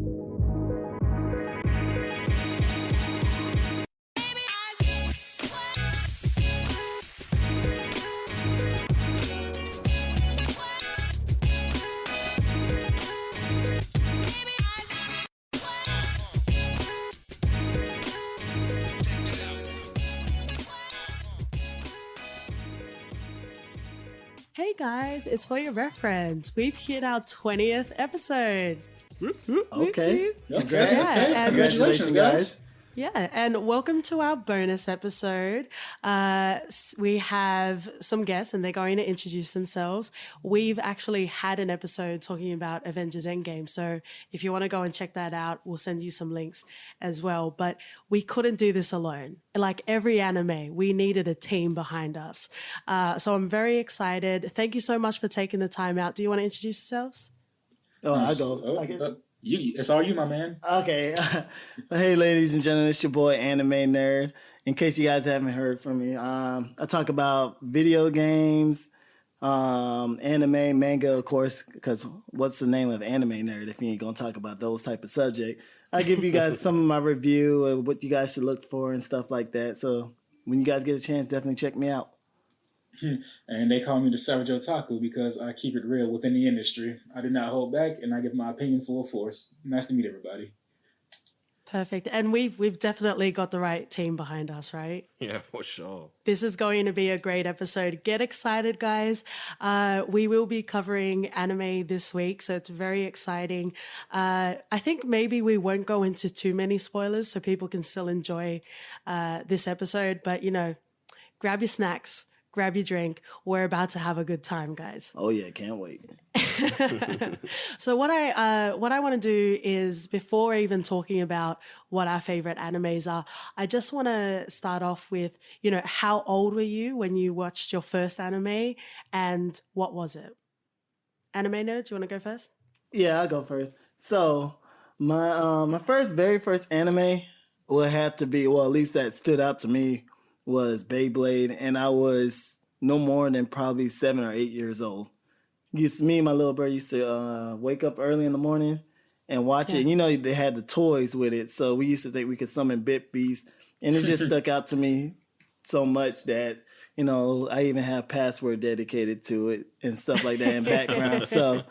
Hey guys, it's for your reference. We've hit our 20th episode. Okay. Congratulations, guys. Yeah, and welcome to our bonus episode. We have some guests and they're going to introduce themselves. We've actually had an episode talking about Avengers Endgame. So if you want to go and check that out, we'll send you some links as well. But we couldn't do this alone. Like every anime, we needed a team behind us. So I'm very excited. Thank you so much for taking the time out. Do you want to introduce yourselves? It's all you, my man. Okay. Hey, ladies and gentlemen, it's your boy AnimeNerd. In case you guys haven't heard from me, I talk about video games, anime, manga, of course, because what's the name of AnimeNerd if you ain't going to talk about those type of subjects? I give you guys some of my review of what you guys should look for and stuff like that. So when you guys get a chance, definitely check me out. And they call me the SavageOtaku because I keep it real within the industry. I do not hold back, and I give my opinion full force. Nice to meet everybody. Perfect. And we've definitely got the right team behind us, right? Yeah, for sure. This is going to be a great episode. Get excited, guys. We will be covering anime this week, so it's very exciting. I think maybe we won't go into too many spoilers so people can still enjoy this episode. But, you know, grab your snacks. Grab your drink. We're about to have a good time, guys. Oh yeah, can't wait. So what I want to do is, before even talking about what our favorite animes are, I just want to start off with, you know, how old were you when you watched your first anime, and what was it? AnimeNerd, do you want to go first? Yeah, I'll go first. So my very first anime will have to be, well, at least that stood out to me, was Beyblade, and I was no more than probably 7 or 8 years old. Me and my little brother used to wake up early in the morning and watch it. And, you know, they had the toys with it, so we used to think we could summon Bit Beast, and it just stuck out to me so much that, you know, I even have password dedicated to it and stuff like that in background. So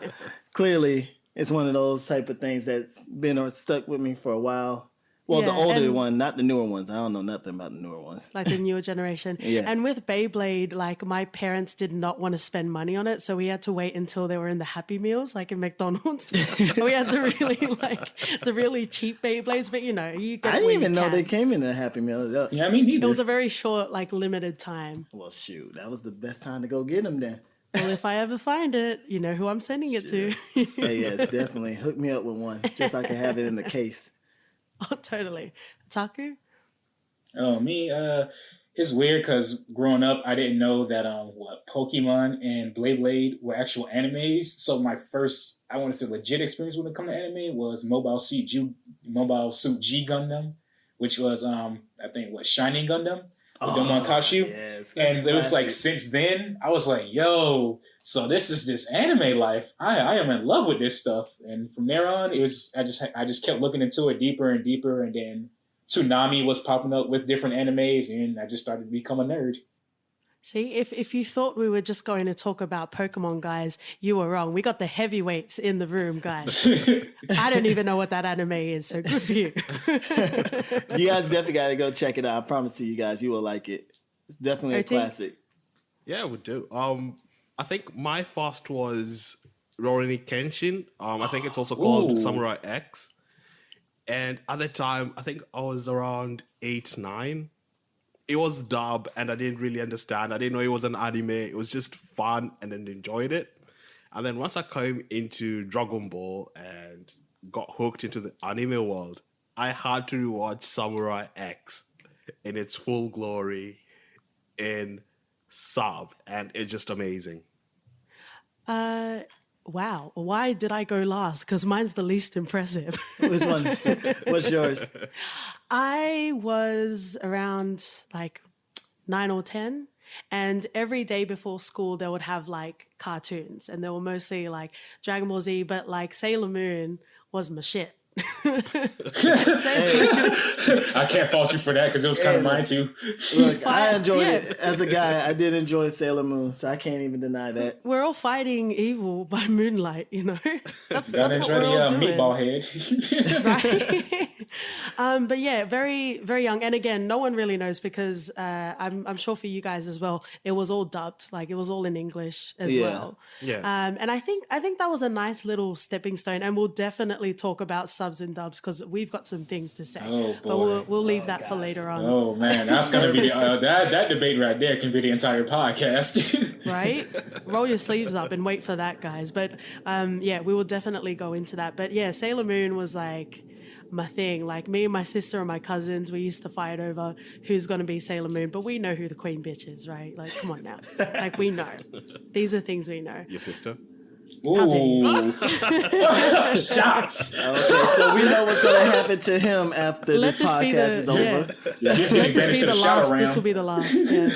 clearly it's one of those type of things that's been or stuck with me for a while. Well, the older one, not the newer ones. I don't know nothing about the newer ones. Like the newer generation. Yeah. And with Beyblade, like my parents did not want to spend money on it. So we had to wait until they were in the Happy Meals, like in McDonald's. We had the really cheap Beyblades. But, you know, you get I didn't even know they came in the Happy Meal. Yeah, me neither. It was a very short, like limited time. Well, shoot, that was the best time to go get them then. Well, if I ever find it, you know who I'm sending it to. Hey, yes, definitely. Hook me up with one, just so I can have it in the case. Oh, totally. Taku? Oh, me, it's weird because growing up, I didn't know that Pokemon and Blade were actual animes. So my first, I want to say, legit experience when it comes to anime was Mobile Suit G Gundam, which was I think Shining Gundam with Domonkashu. Yes, and it was like, since then, I was like, yo, so this is this anime life. I am in love with this stuff. And from there on, it was I just kept looking into it deeper and deeper, and then Toonami was popping up with different animes, and I just started to become a nerd. See, if you thought we were just going to talk about Pokemon, guys, you were wrong. We got the heavyweights in the room, guys. I don't even know what that anime is, so good for you. You guys definitely got to go check it out. I promise you guys, you will like it. It's definitely a classic. Yeah, we do. I think my first was Rurouni Kenshin. I think it's also called Samurai X. And at the time, I think I was around 8, 9. It was dub, and I didn't really understand. I didn't know it was an anime. It was just fun, and then enjoyed it. And then once I came into Dragon Ball and got hooked into the anime world, I had to rewatch Samurai X in its full glory in sub, and it's just amazing. Wow. Why did I go last? Because mine's the least impressive. Which one? What's yours? I was around like 9 or 10. And every day before school, they would have like cartoons. And they were mostly like Dragon Ball Z, but like Sailor Moon was my shit. I can't fault you for that because it was kind of mine too. Look, I enjoyed it as a guy. I did enjoy Sailor Moon, so I can't even deny that. We're all fighting evil by moonlight, you know. That's Gotta what enjoy we're all the doing. meatball head. Right? But yeah, very, very young. And again, no one really knows because I'm sure for you guys as well, it was all dubbed, like it was all in English as well. Yeah. And I think that was a nice little stepping stone. And we'll definitely talk about subs and dubs because we've got some things to say. Oh, boy. But we'll leave that for later on. Oh man, that's gonna be that debate right there can be the entire podcast. Right? Roll your sleeves up and wait for that, guys. But yeah, we will definitely go into that. But yeah, Sailor Moon was like my thing. Like me and my sister and my cousins, we used to fight over who's going to be Sailor Moon, but we know who the queen bitch is, right? Like, come on now. Like, we know. These are things we know. Your sister? How dare you? Ooh. Shots. Okay, so we know what's going to happen to him after Let this this be podcast is over. Yeah, he's getting Let this banished be to the the shadow last. This realm. will be the last. Yeah.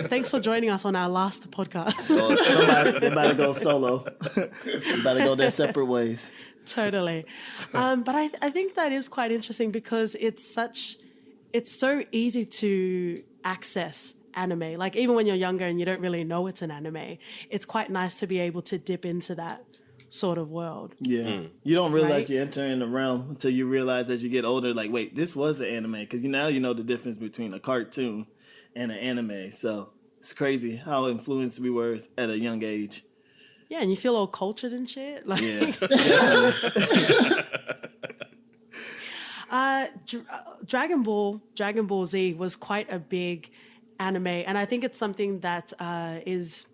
Thanks for joining us on our last podcast. So somebody about to go solo. About to go their separate ways. Totally. But I think that is quite interesting because it's so easy to access anime. Like even when you're younger and you don't really know it's an anime, it's quite nice to be able to dip into that sort of world. Yeah. You don't realize Right? you're entering the realm until you realize as you get older, like, wait, this was an anime. Because now you know the difference between a cartoon and an anime. So it's crazy how influenced we were at a young age. Yeah, and you feel all cultured and shit. Like Yeah. Dragon Ball Z was quite a big anime, and I think it's something that is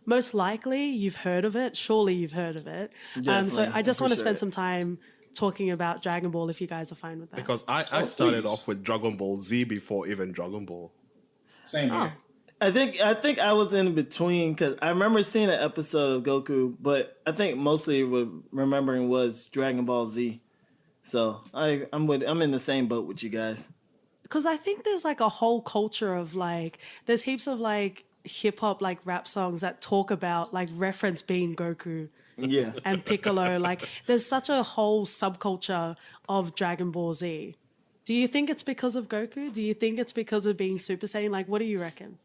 most likely you've heard of it. Surely you've heard of it. So Definitely, I just for want to sure. spend some time talking about Dragon Ball if you guys are fine with that. Because I started please. off with Dragon Ball Z before even Dragon Ball. Same here. I think I was in between because I remember seeing an episode of Goku, but I think mostly what remembering was Dragon Ball Z. So I'm in the same boat with you guys. Because I think there's like a whole culture of like, there's heaps of like hip hop, like rap songs that talk about like reference being Goku Yeah. and Piccolo. Like there's such a whole subculture of Dragon Ball Z. Do you think it's because of Goku? Do you think it's because of being Super Saiyan? Like, what do you reckon?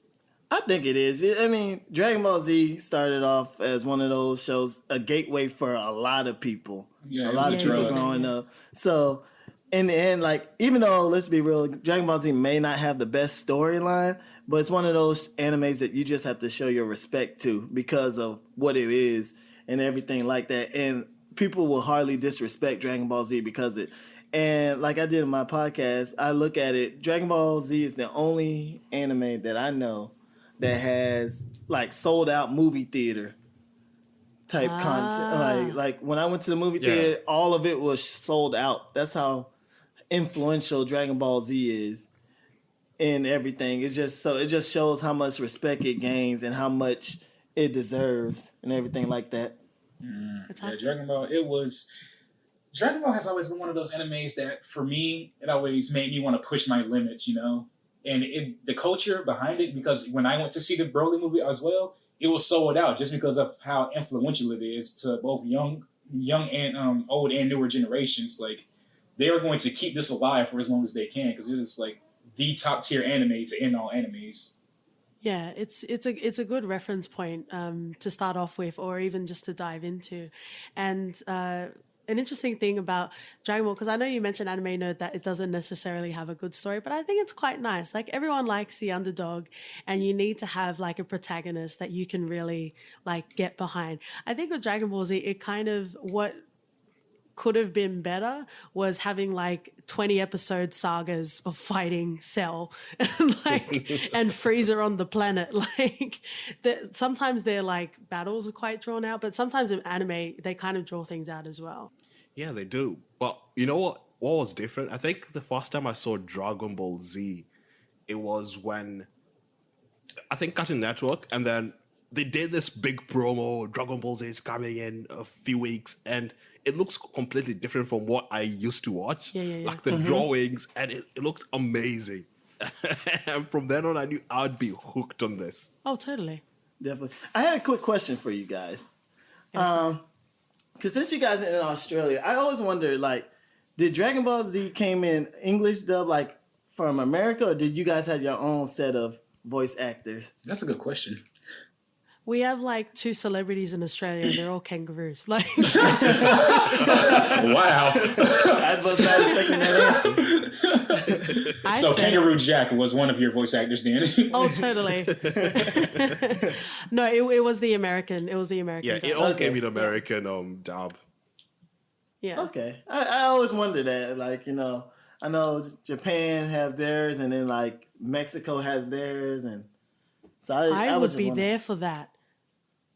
I think it is. I mean, Dragon Ball Z started off as one of those shows, a gateway for a lot of people. Yeah, A it lot was of a people drug. growing up. So, in the end, like, even though, let's be real, Dragon Ball Z may not have the best storyline, but it's one of those animes that you just have to show your respect to because of what it is and everything like that. And people will hardly disrespect Dragon Ball Z because it. And like I did in my podcast, I look at it, Dragon Ball Z is the only anime that I know that has like sold out movie theater type content. Like when I went to the movie theater, all of it was sold out. That's how influential Dragon Ball Z is in everything. It just shows how much respect it gains and how much it deserves and everything like that. Yeah, Dragon Ball. Dragon Ball has always been one of those animes that, for me, it always made me want to push my limits, you know. And the culture behind it, because when I went to see the Broly movie as well, it was sold out just because of how influential it is to both young and old and newer generations. Like they are going to keep this alive for as long as they can because it is like the top tier anime to end all animes. Yeah, it's a good reference point to start off with, or even just to dive into. And an interesting thing about Dragon Ball, because I know you mentioned AnimeNerd that it doesn't necessarily have a good story, but I think it's quite nice. Like everyone likes the underdog, and you need to have like a protagonist that you can really like get behind. I think with Dragon Ball Z, it kind of what could have been better was having like 20 episode sagas of fighting Cell and like and Freezer on the planet. Like sometimes their like battles are quite drawn out, but sometimes in anime they kind of draw things out as well. Yeah, they do. But you know what? What was different? I think the first time I saw Dragon Ball Z, it was when I think Cartoon Network, and then they did this big promo. Dragon Ball Z is coming in a few weeks, and it looks completely different from what I used to watch. Yeah. Like the drawings, and it looked amazing. And from then on, I knew I'd be hooked on this. Oh, totally. Definitely. I had a quick question for you guys. Because since you guys are in Australia, I always wonder, like, Did Dragon Ball Z came in English dub like from America, or did you guys have your own set of voice actors? That's a good question. We have like 2 celebrities in Australia, and they're all kangaroos. Like, Wow. I was not expecting that answer. So Kangaroo Jack was one of your voice actors then. Oh, totally. No, it was the American. It was the American. Yeah, dub. it all Okay. came in American dub. Yeah. Okay, I always wonder that. Like, I know Japan have theirs, and then like Mexico has theirs, and so I was would just be wondering. there for that.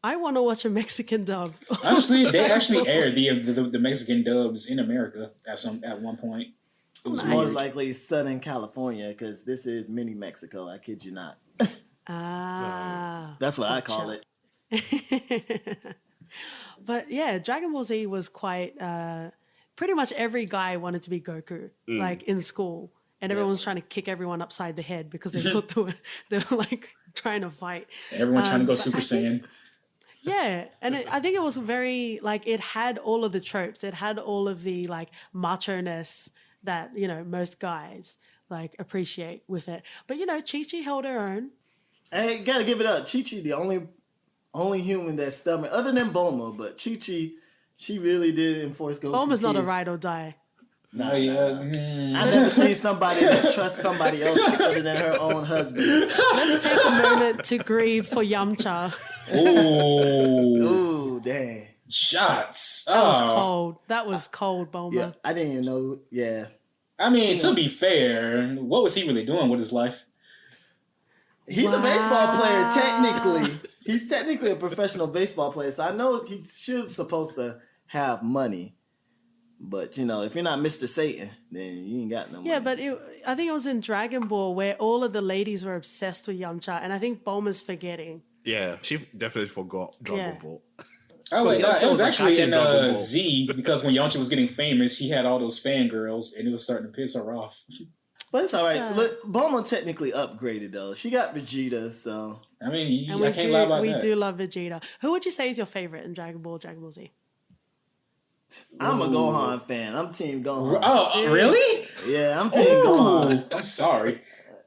I want to watch a Mexican dub. Honestly, they actually aired the Mexican dubs in America at one point. It was Most weird. likely Southern California, because this is mini Mexico. I kid you not. Ah. That's what I call Gotcha. it. But yeah, Dragon Ball Z was quite. Pretty much every guy wanted to be Goku, like in school, and everyone was trying to kick everyone upside the head because they thought they were like trying to fight. Everyone trying to go but Super I think- Saiyan. Yeah, and I think it was very like it had all of the tropes. It had all of the like macho-ness that most guys like appreciate with it. But Chi-Chi held her own. Hey, gotta give it up. Chi-Chi, the only human that's stubborn, other than Bulma, but Chi-Chi, she really did enforce Goku. Bulma's not a kids. ride or die. No, yeah. I've never seen somebody that trusts somebody else other than her own husband. Let's take a moment to grieve for Yamcha. Oh, Ooh, dang. shots. That was Oh. cold. That was cold, Bulma. Yeah, I didn't even know. Yeah. I mean, to be fair, what was he really doing with his life? He's a baseball player, technically. He's technically a professional baseball player, so I know he should supposed to have money. But, if you're not Mr. Satan, then you ain't got no money. Yeah, but I think it was in Dragon Ball where all of the ladies were obsessed with Yamcha, and I think Bulma's forgetting. Yeah, she definitely forgot Dragon Yeah. Ball. Oh, Yamcha it was was actually catching in Dragon Ball. Z, because when Yamcha was getting famous, he had all those fangirls, and it was starting to piss her off. But it's all right. Just, Look, Bulma technically upgraded, though. She got Vegeta, so... I mean, And I can't lie about we that. do love Vegeta. Who would you say is your favorite in Dragon Ball Z? I'm a Gohan fan. I'm Team Gohan. Oh, really? Yeah, I'm Team Gohan. I'm sorry.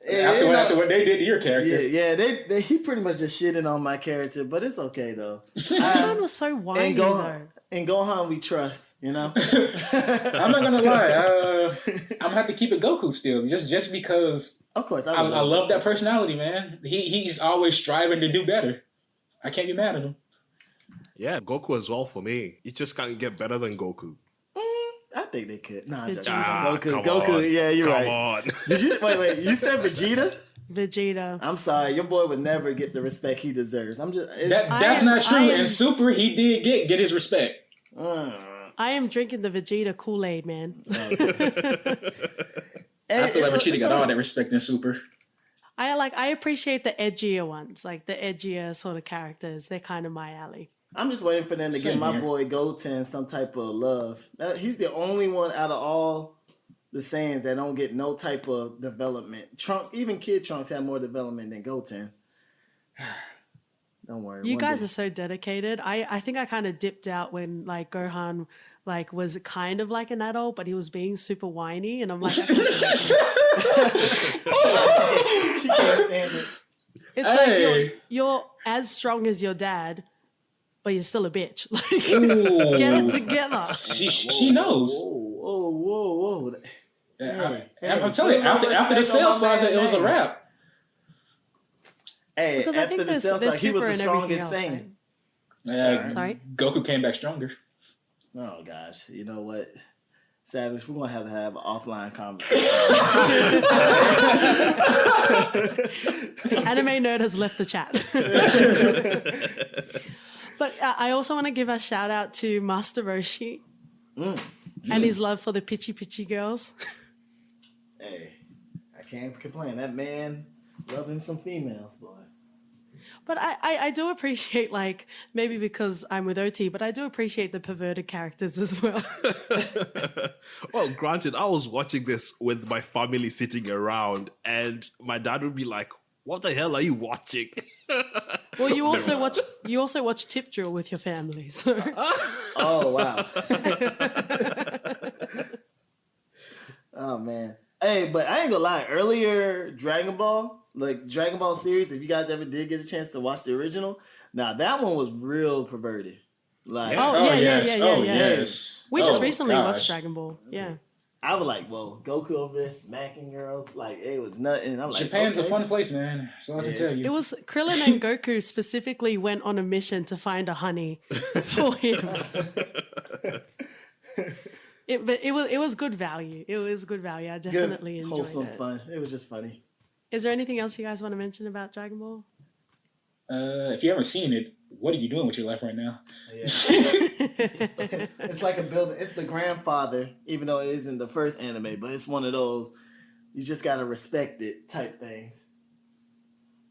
Yeah, After what they did to your character. Yeah, he pretty much just shitted on my character, but it's okay, though. Gohan was so whiny, In though. Gohan, we trust, I'm not gonna lie. I'm gonna have to keep it Goku still, just because Of course, I love that personality, man. He's always striving to do better. I can't be mad at him. Yeah, Goku as well for me. You just can't get better than Goku. I think they could. Nah, Vegeta. Goku. On. Yeah, you're Come right. on. Did you wait? You said Vegeta? Vegeta. I'm sorry, your boy would never get the respect he deserves. That's not true. I am- In Super, he did get his respect. I am drinking the Vegeta Kool-Aid, man. I feel like Vegeta got all that respect in Super. I appreciate the edgier ones, like the edgier sort of characters. They're kind of my alley. I'm just waiting for them to Same give my here. boy Goten some type of love. He's the only one out of all the Saiyans that don't get no type of development. Even Kid Trunks had more development than Goten. Don't worry. You one guys day. are so dedicated. I think I kind of dipped out when like Gohan was kind of like an adult, but he was being super whiny, and I'm like, I can't do this. She can't stand it. It's Hey. like you're as strong as your dad, but you're still a bitch. Like, Ooh. get it together. She knows. Whoa. I'm telling you, after the Cell Saga, it was a wrap. Hey, Because I after think the Cell there's Saga, he was super the and everything strongest else. Saiyan. Right? Sorry? Goku came back stronger. Oh gosh, you know what, Savage, we're gonna have an offline conversation. AnimeNerd has left the chat. But I also want to give a shout out to Master Roshi and his love for the pitchy girls. Hey, I can't complain. That man loved him some females, boy. But I do appreciate, like, maybe because I'm with OT, but I do appreciate the perverted characters as well. Well, granted, I was watching this with my family sitting around, and my dad would be like, "What the hell are you watching?" Well, you also watch Tip Drill with your family, so Oh wow. Oh man. Hey, but I ain't gonna lie. Earlier Dragon Ball, like Dragon Ball series, if you guys ever did get a chance to watch the original, now that one was real perverted. Like, Oh, Oh yeah, yeah, yes. yeah, Oh yeah. yes. We just Oh, recently watched gosh. Dragon Ball. Yeah. I was like, whoa, Goku over there smacking girls, like it was nothing. I'm like, Japan's okay. a fun place, man. That's all I can Yeah, tell It you. was Krillin and Goku specifically went on a mission to find a honey for him. But it was good value. It was good value. I definitely Good, enjoyed wholesome it. fun. It was just funny. Is there anything else you guys want to mention about Dragon Ball? If you haven't seen it, what are you doing with your life right now? Yeah. It's like a building. It's the grandfather, even though it isn't the first anime, but it's one of those you just gotta respect it type things.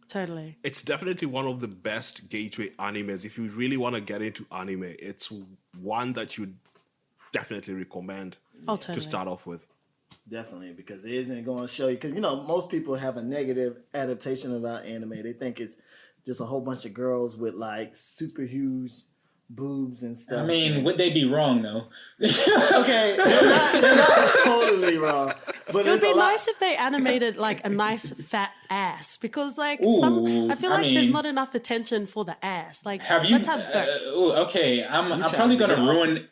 Totally. It's definitely one of the best gateway animes. If you really want to get into anime, it's one that you definitely recommend Oh, totally. to start off with. Definitely, because it isn't going to show you. Because most people have a negative adaptation about anime. They think it's just a whole bunch of girls with like super huge boobs and stuff. I mean, would they be wrong though? Okay, they're not totally wrong. But It would it's be a lot. nice if they animated like a nice fat ass because like Ooh, I feel I like there's mean- not enough attention for the ass. Like Have you? let's have both. Okay, I'm trying probably to gonna get ruin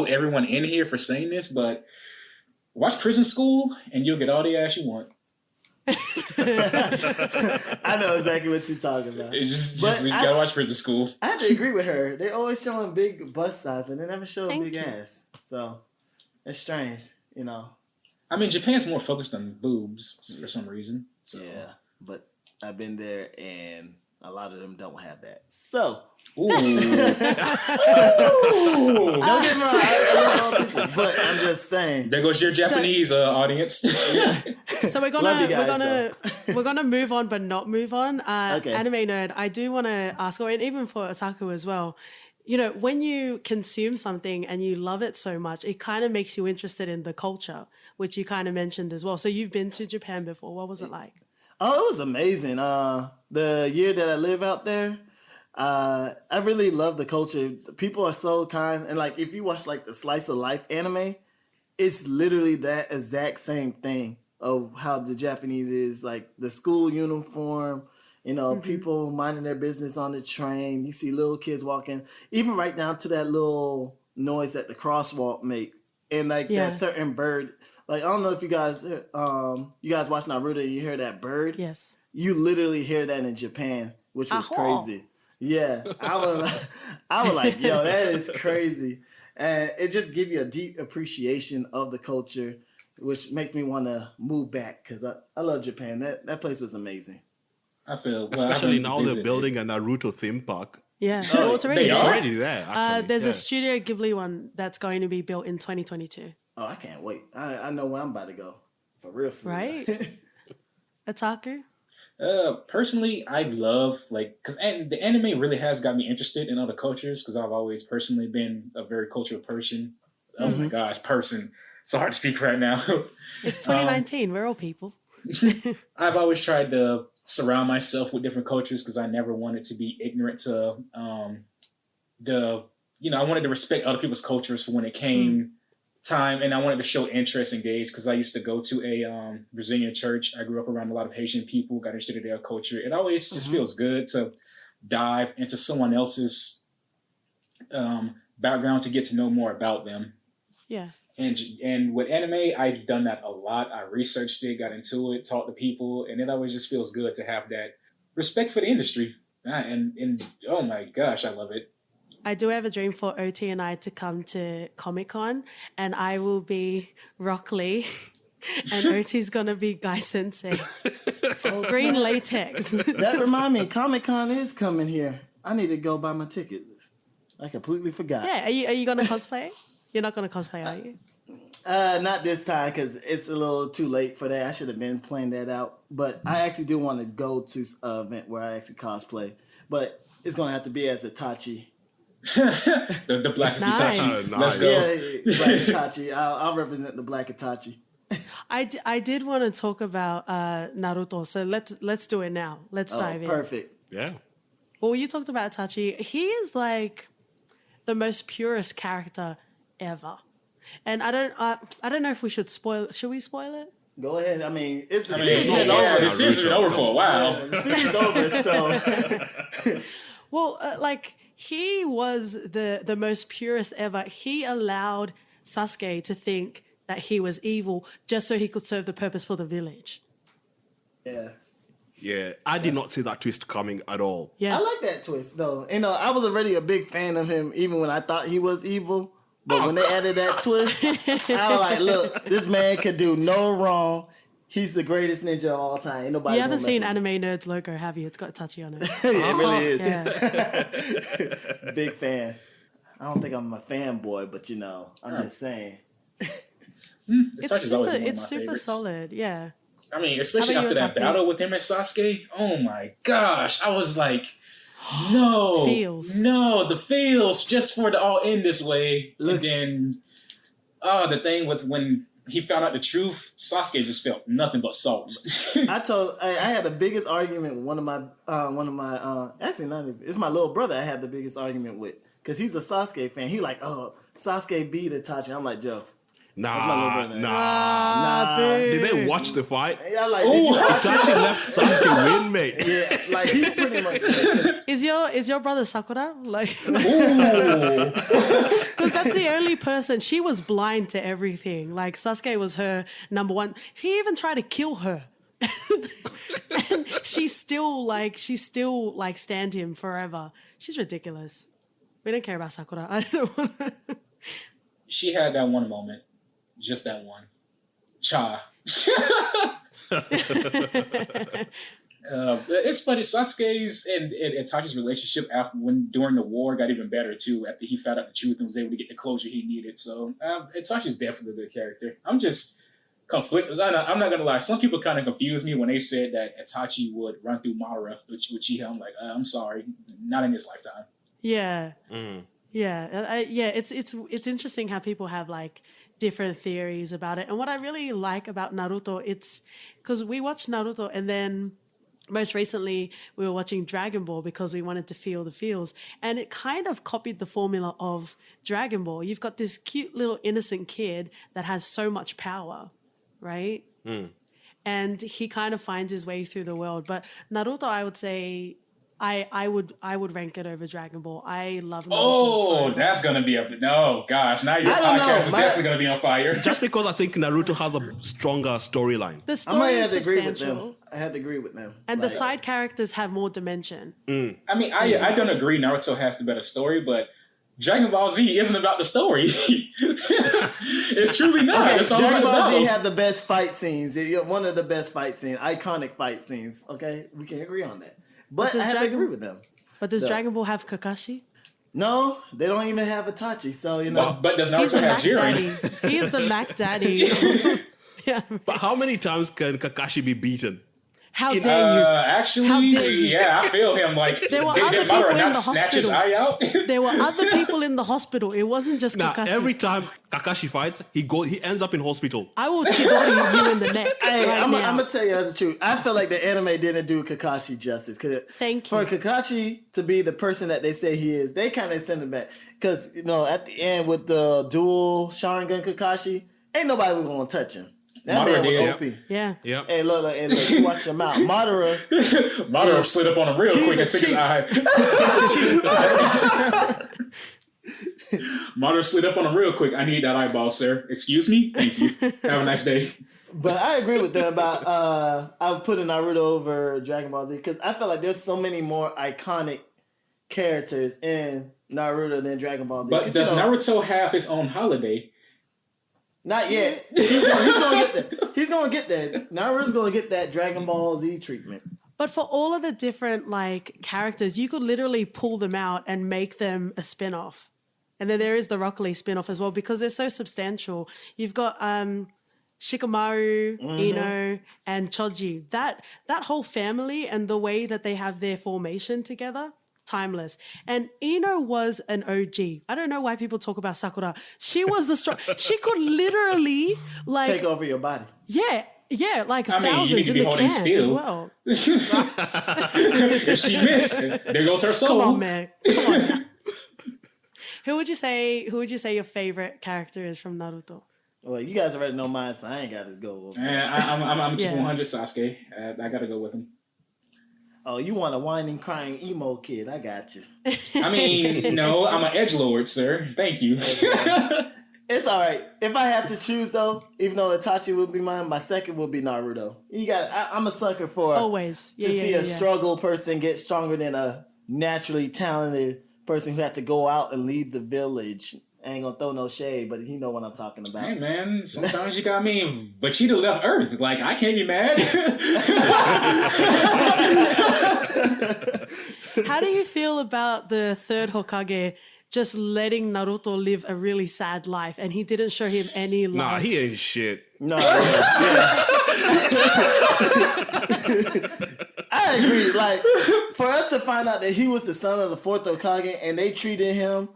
everyone in here for saying this, but watch Prison School and you'll get all the ass you want. I know exactly what you're talking about. It's But you gotta watch Prison School. I have to agree with her. They always showing big bust size, but they never show a Thank big you. ass. So it's strange, I mean, Japan's more focused on boobs for some reason. So. Yeah, but I've been there, and a lot of them don't have that. So Ooh. don't get me wrong, I love all people, but I'm just saying. There goes your Japanese audience. So we're Love you guys, we're gonna move on, but not move on. Okay. Anime nerd, I do want to ask, and even for otaku as well. When you consume something and you love it so much, it kind of makes you interested in the culture, which you kind of mentioned as well. So you've been to Japan before. What was it like? Oh, it was amazing. The year that I live out there, I really love the culture. The people are so kind, and like if you watch like the slice of life anime, it's literally that exact same thing of how the Japanese is, like the school uniform, people minding their business on the train. You see little kids walking, even right down to that little noise that the crosswalk make, and like that certain bird. Like I don't know if you guys watch Naruto, you hear that bird. Yes. You literally hear that in Japan, which was Aho. crazy. Yeah, I was like, yo, that is crazy, and it just gives you a deep appreciation of the culture, which makes me want to move back because I love Japan. That place was amazing. I feel Especially I now haven't they're visited. building a Naruto theme park. Yeah. Oh, Well, it's already they there. It's are? already there, actually. There's yeah. a Studio Ghibli one that's going to be built in 2022. Oh, I can't wait. I know where I'm about to go for real. Right? Otaku? Personally, I love because the anime really has got me interested in other cultures because I've always personally been a very cultural person. Oh my gosh, person! So hard to speak right now. It's 2019. We're all people. I've always tried to surround myself with different cultures because I never wanted to be ignorant to I wanted to respect other people's cultures for when it came time, and I wanted to show interest, engage, because I used to go to a Brazilian church. I grew up around a lot of Haitian people, got interested in their culture. It always just feels good to dive into someone else's background to get to know more about them. Yeah. And with anime, I've done that a lot. I researched it, got into it, talked to people, and it always just feels good to have that respect for the industry. And oh my gosh, I love it. I do have a dream for OT and I to come to Comic-Con, and I will be Rock Lee, and OT's going to be Guy Sensei. Green latex. That remind me, Comic-Con is coming here. I need to go buy my tickets. I completely forgot. Yeah, are you going to cosplay? You're not going to cosplay, are you? Not this time because it's a little too late for that. I should have been planning that out. But I actually do want to go to an event where I actually cosplay. But it's going to have to be as Itachi. the blackest Nice. Itachi. Oh, Let's nice. go. Yeah, Black Itachi. I'll represent the Black Itachi. I did want to talk about Naruto, so let's do it now. Let's dive in. Perfect. Yeah. Well, you talked about Itachi. He is like the most purest character ever. And I don't know if we should spoil. Should we spoil it? Go ahead. I mean, the I mean, season's been yeah, over. the season's been over for a while. The season's over, so Well, like he was the most purest ever. He allowed Sasuke to think that he was evil just so he could serve the purpose for the village. yeah. Yeah, I did not see that twist coming at all. Yeah. I like that twist though. You know, I was already a big fan of him even when I thought he was evil. But when they added that twist, I was like, look, this man could do no wrong. He's the greatest ninja of all time. Ain't nobody. You haven't seen him. AnimeNerd's logo, have you? It's got a touchy on it. It really is. Yeah. Big fan. I don't think I'm a fanboy, but you know, I'm just saying. It's super solid. Yeah. I mean, especially How about after you, that Otaku? battle with him and Sasuke. Oh my gosh. I was like, no. Feels. No, the feels just for it to all end this way. Look. And then, the thing with when he found out the truth, Sasuke just felt nothing but salt. I had the biggest argument with one of my actually not even, it's my little brother I had the biggest argument with because he's a Sasuke fan. He like, oh, Sasuke beat Itachi. I'm like, Joe. Nah. Boo. Did they watch the fight? Yeah, like, did you watch it? Itachi left Sasuke win, mate. Yeah, like he pretty much. Is your brother Sakura? Like, Ooh. because that's the only person. She was blind to everything. Like Sasuke was her number one. He even tried to kill her. And she still stand him forever. She's ridiculous. We don't care about Sakura. I don't want to. She had that one moment. Just that one. Cha. It's funny. Sasuke's and Itachi's relationship during the war got even better too. After he found out the truth and was able to get the closure he needed. So Itachi's definitely a good character. I'm just conflicted. I'm not gonna lie. Some people kind of confused me when they said that Itachi would run through Madara with Chiha. I'm like, I'm sorry, not in this lifetime. Yeah. Yeah. It's interesting how people have like different theories about it. And what I really like about Naruto, it's because we watched Naruto and then most recently we were watching Dragon Ball because we wanted to feel the feels. And it kind of copied the formula of Dragon Ball. You've got this cute little innocent kid that has so much power, right? And he kind of finds his way through the world. But Naruto, I would say, I would rank it over Dragon Ball. I love Naruto. Oh, that's gonna be no gosh! Now your podcast is definitely gonna be on fire. Just because I think Naruto has a stronger storyline. The I story might is have to agree with substantial, them. I had to agree with them. and the side characters have more dimension. I mean, I don't agree. Naruto has the better story, but Dragon Ball Z isn't about the story. It's truly not. Okay, It's all Dragon about Ball the Z battles. had the best fight scenes. One of the best fight scenes, iconic fight scenes. Okay, we can agree on that. But does I have to Dragon- agree with them. But does So- Dragon Ball have Kakashi? No, they don't even have Itachi. So you know. But does He's Naruto the have Mac Daddy. Jiren? He is the Mac Daddy. Yeah. But how many times can Kakashi be beaten? How dare you? Actually, How dare you? yeah, I feel him. Like, There were did other Madara people in not the snatch his hospital. eye out? There were other people in the hospital. It wasn't just Now, Kakashi. every time Kakashi fights, he ends up in hospital. I will chidori you in the neck. Hey, right I'm now. gonna tell you the truth. I feel like the anime didn't do Kakashi justice. Thank For you. Kakashi to be the person that they say he is, they kind of send him back. Because, you know, at the end with the dual Sharingan Kakashi, ain't nobody was going to touch him. That Madara man was did. OP. Yeah. Yep. Hey, look, you watch your mouth. Madara, Madara slid up on him real quick a and took his cheat. eye. Madara slid up on him real quick. I need that eyeball, sir. Excuse me? Thank you. Have a nice day. but I agree with them about, I would put Naruto over Dragon Ball Z because I feel like there's so many more iconic characters in Naruto than Dragon Ball Z. But 'Cause, does you know, Naruto have his own holiday? Not yet. He's gonna get there. He's gonna get there. Naruto's gonna get that Dragon Ball Z treatment. But for all of the different like characters, you could literally pull them out and make them a spin-off. And then there is the Rock Lee spin-off as well because they're so substantial. You've got Shikamaru, Ino, and Choji. That whole family and the way that they have their formation together, timeless. And Ino was an OG. I don't know why people talk about Sakura. She was the strong. She could literally like Take over your body. yeah, like I mean, you thousands need to in be the holding camp still. as well. If she missed, there goes her soul. Come on, man. Come on. Now. Who would you say your favorite character is from Naruto? Well, you guys already know mine, so I ain't got to go. I'm keeping Yeah. 100 Sasuke. I gotta go with him. Oh, you want a whining, crying emo kid? I got you. I mean, no, I'm an edgelord, sir. Thank you. It's all right. If I have to choose, though, even though Itachi would be mine, my second would be Naruto. I'm a sucker for Always. to see a struggle person get stronger than a naturally talented person who had to go out and lead the village. I ain't gonna throw no shade, but you know what I'm talking about. Hey, man, sometimes you got me. Vegeta left Earth. Like, I can't be mad. How do you feel about the third Hokage just letting Naruto live a really sad life and he didn't show him any love? Nah, he ain't shit. No. Yeah. I agree. Like, for us to find out that he was the son of the fourth Hokage and they treated him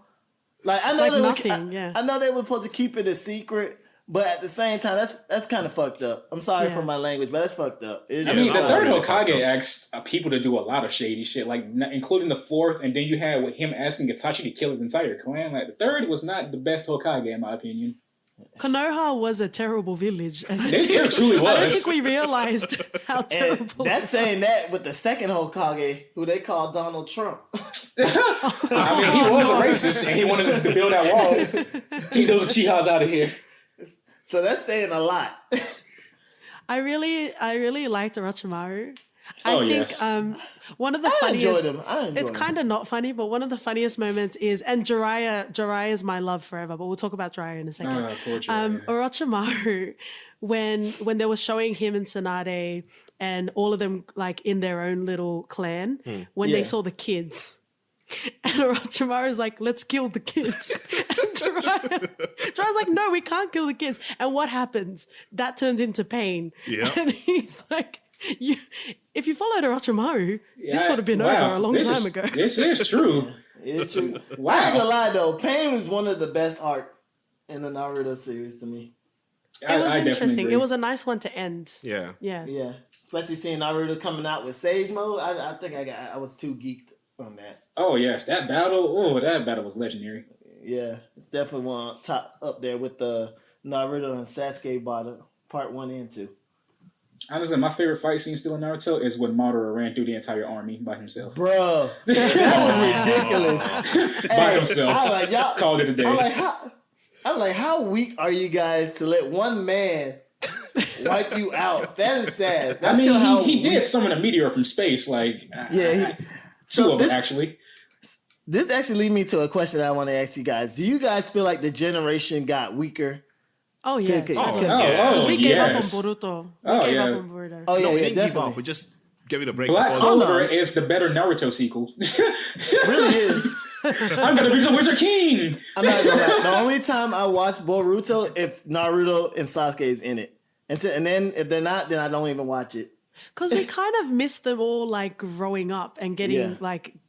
like, I know like they nothing, were, I know they were supposed to keep it a secret, but at the same time, that's kind of fucked up. I'm sorry for my language, but that's fucked up. I mean, the third Hokage asked people to do a lot of shady shit, like including the fourth, and then you had with him asking Itachi to kill his entire clan. Like, the third was not the best Hokage, in my opinion. Konoha was a terrible village. It truly was. I don't think we realized how terrible. That's saying that with the second Hokage, who they call Donald Trump. I mean, he was a racist, and he wanted to build that wall. Keep those Uchihas out of here. So that's saying a lot. I really liked Orochimaru. Oh, I think one of the funniest. I enjoyed it's him. kind of not funny, but one of the funniest moments is, and Jiraiya is my love forever, but we'll talk about Jiraiya in a second. Poor Jiraiya. Orochimaru, when they were showing him and Tsunade and all of them like in their own little clan, when they saw the kids. And Orochimaru's like, let's kill the kids. And Jiraiya's like, no, we can't kill the kids. And what happens? That turns into pain. Yeah. And he's like, if you followed Orochimaru, this would have been over a long time ago. This is true. It's true. Wow. I ain't gonna lie though, Pain was one of the best arc in the Naruto series to me. It was I interesting. It was a nice one to end. Yeah. Yeah. Yeah, especially seeing Naruto coming out with Sage Mode. I think I was too geeked on that. Oh yes, that battle was legendary. Yeah, it's definitely one top up there with the Naruto and Sasuke battle, part 1 and 2. Honestly, my favorite fight scene still in Naruto is when Madara ran through the entire army by himself. Bro, that was ridiculous. By himself. I like y'all. Called it a day. I'm like, how weak are you guys to let one man wipe you out? That is sad. I mean, he did summon a meteor from space, like two of them actually. This actually leads me to a question that I want to ask you guys. Do you guys feel like the generation got weaker? Oh, yeah. Oh, we gave up on yes. Boruto. Oh, We gave yeah. up on Boruto. Oh, yeah, No, we yeah, didn't give definitely. up. We just gave it a break. Black because- Clover is the better Naruto sequel. It really is. I'm gonna be the Wizard King. I'm not gonna lie. The only time I watch Boruto if Naruto and Sasuke is in it. And then if they're not, then I don't even watch it. Because we kind of miss them all like growing up and getting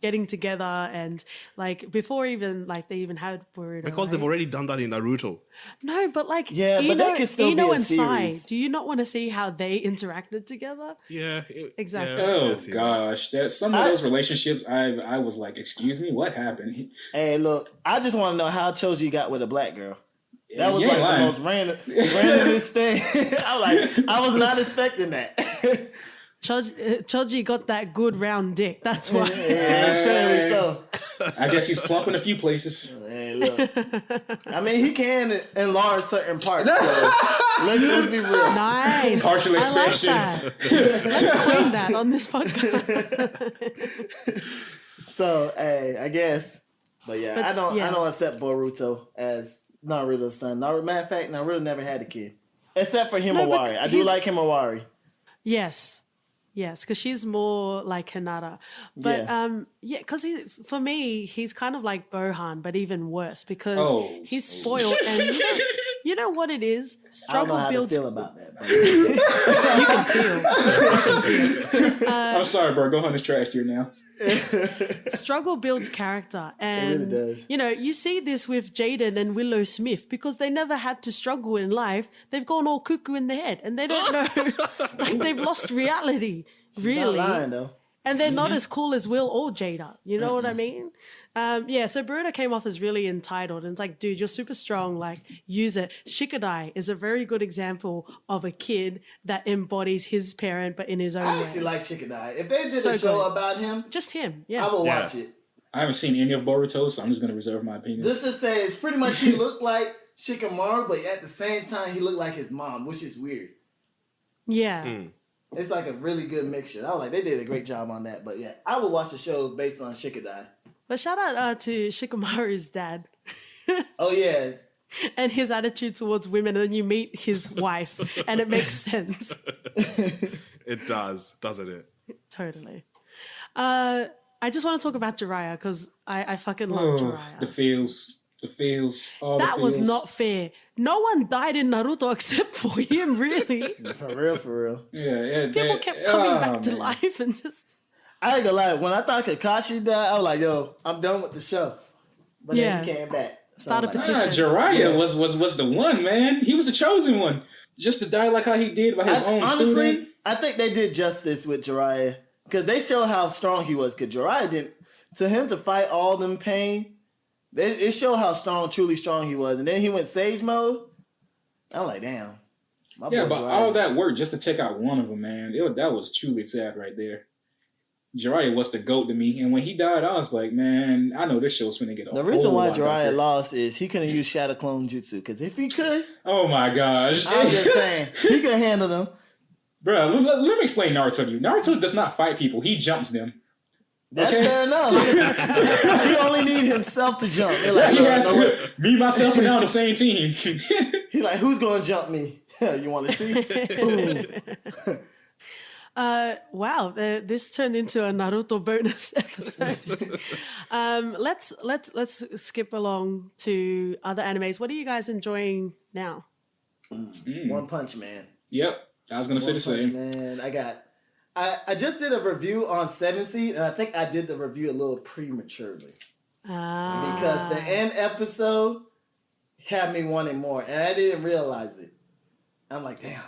getting together and like before even like they even had Boruto. Because they've already done that in Naruto. No, but like Yeah, but that could still be a and Sai, series. do you not want to see how they interacted together? Yeah. Exactly. Oh see that. gosh, some of those relationships, I was like, excuse me, what happened? Hey, look, I just want to know how Choji got with a black girl. That was You like ain't the lying. most randomest thing. I was not expecting that. Choji got that good round dick. That's why. Yeah, apparently so. I guess he's plump in a few places. Hey, look. I mean, he can enlarge certain parts. So let's be real. Nice. Partial expansion. I like that. Let's coin that on this podcast. So, hey, I guess. But yeah, I don't accept Boruto as Naruto's son. Matter of fact, Naruto never had a kid. Except for Himawari. I do like Himawari. Yes, because she's more like Hinata. But because for me, he's kind of like Gohan, but even worse because he's spoiled. And you know what it is? Struggle I don't know how builds. to feel about that. But You can feel. I'm sorry, bro. Gohan is trash here now. Struggle builds character, and really does. you know you see this with Jaden and Willow Smith because they never had to struggle in life. They've gone all cuckoo in the head, and they don't know, like they've lost reality. She's Really, not lying though. and they're not as cool as Will or Jada. You know what I mean? Yeah, so Boruto came off as really entitled, and it's like, dude, you're super strong. Like, use it. Shikadai is a very good example of a kid that embodies his parent, but in his own I way. actually like Shikadai. If they did So a show good. about him, Just him, yeah. I will watch it. I haven't seen any of Boruto, so I'm just going to reserve my opinion. Just to say, it's pretty much he looked like Shikamaru, but at the same time, he looked like his mom, which is weird. Yeah. It's like a really good mixture. I was like, they did a great job on that. But yeah, I would watch the show based on Shikadai. But shout out to Shikamaru's dad. Oh, yeah. And his attitude towards women, and then you meet his wife, and it makes sense. It does, doesn't it? Totally. I just want to talk about Jiraiya because I fucking love Jiraiya. The feels. That was not fair. No one died in Naruto except for him, really. For real. Yeah. People kept coming back to life and just... I ain't gonna lie. When I thought Kakashi died, I was like, yo, I'm done with the show. But then he came back. So Start a petition. Jiraiya was the one, man. He was the chosen one. Just to die like how he did by his own honestly, student. I think they did justice with Jiraiya. Because they show how strong he was. Because Jiraiya didn't... To him to fight all them pain, it showed how truly strong he was. And then he went Sage mode. I'm like, damn. But all that work just to take out one of them, man. That was truly sad right there. Jiraiya was the GOAT to me. And when he died, I was like, man, I know this show's finna get a The reason why Jiraiya lost is he couldn't use Shadow Clone Jutsu. Because if he could... Oh my gosh. I'm just saying. He could handle them. Bro, let me explain Naruto to you. Naruto does not fight people. He jumps them. That's fair enough. He only need himself to jump. Like, he has me, myself, and now on the same team. He like, who's going to jump me? You want to see? Wow, this turned into a Naruto bonus episode. Let's skip along to other animes. What are you guys enjoying now? One Punch Man. Yep, I was gonna say the same. Man, I just did a review on 7 Seed, and I think I did the review a little prematurely because the end episode had me wanting more, and I didn't realize it. I'm like, damn.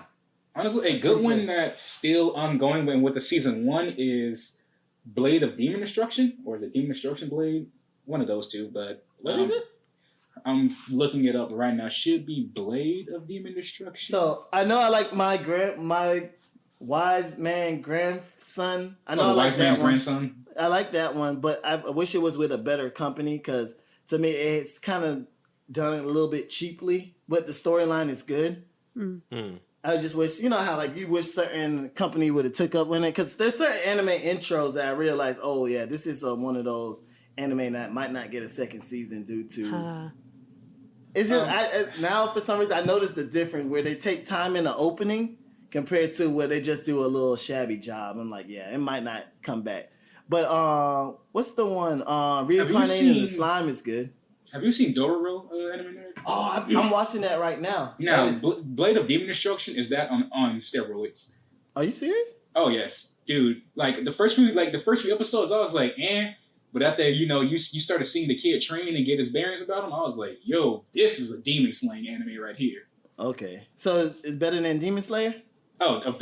Honestly, a good one that's still ongoing with the season 1 is Blade of Demon Destruction, or is it Demon Destruction Blade? One of those two, but what is it? I'm looking it up right now. Should be Blade of Demon Destruction. So I know I like my wise man grandson. I know the I like wise that man's one. grandson. I like that one, but I wish it was with a better company because to me it's kind of done a little bit cheaply, but the storyline is good. I just wish, you know how like you wish certain company would have took up with it, because there's certain anime intros that I realized, oh yeah, this is one of those anime that might not get a second season due to. It's just now for some reason I noticed the difference where they take time in the opening compared to where they just do a little shabby job. I'm like, yeah, it might not come back. But what's the one? Reincarnating the Slime is good. Have you seen Dororo, AnimeNerd? Oh, I'm watching that right now. Now, Blade of Demon Destruction is that on steroids. Are you serious? Oh yes, dude. Like the first few episodes, I was like, eh. But after you started seeing the kid train and get his bearings about him, I was like, yo, this is a demon slaying anime right here. Okay, so it's better than Demon Slayer? Oh, is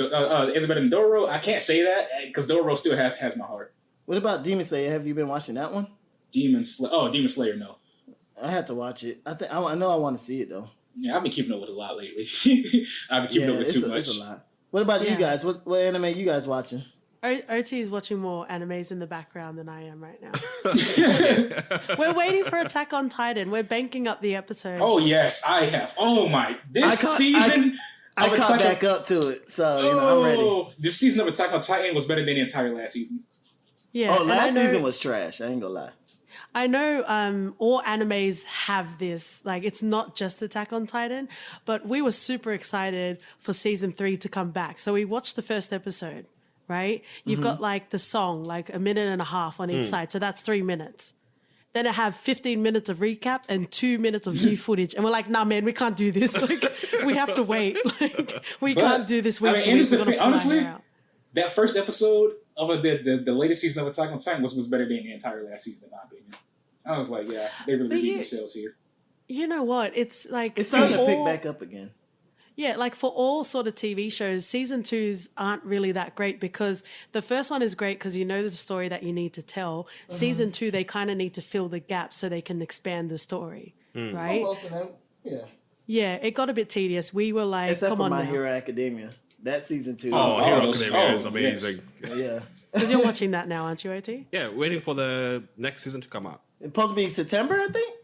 it better than Dororo? I can't say that because Dororo still has my heart. What about Demon Slayer? Have you been watching that one? Demon Slayer, no. I have to watch it. I know I want to see it though. Yeah, I've been keeping up with a lot lately. I've been keeping up with too much. It's a lot. What about you guys? What anime you guys watching? OT is watching more animes in the background than I am right now. We're waiting for Attack on Titan. We're banking up the episodes. Oh yes, I have. Oh my, season. I caught back up to it, so I'm ready. This season of Attack on Titan was better than the entire last season. Yeah. Oh, last season was trash. I ain't gonna lie. I know all animes have this. Like, it's not just Attack on Titan, but we were super excited for season 3 to come back. So we watched the first episode, right? You've got like the song, like a minute and a half on each side. So that's 3 minutes. Then I have 15 minutes of recap and 2 minutes of new footage. And we're like, nah, man, we can't do this. Like, we have to wait. Like, we can't do this week to week. Honestly, that first episode of the latest season of Attack on Titan was better than the entire last season, in my opinion. I was like, yeah, they really redeemed themselves here. You know what? It's like... It's starting to pick back up again. Yeah, like for all sort of TV shows, season twos aren't really that great because the first one is great because you know the story that you need to tell. Season two, they kind of need to fill the gaps so they can expand the story, right? Most of them, yeah. Yeah, it got a bit tedious. We were like, Except come for on My now. Hero Academia. That season 2. Oh, Hero those- Academia is yes. amazing. Yeah. Because you're watching that now, aren't you, OT? Yeah, waiting for the next season to come out. It's supposed to be September, I think.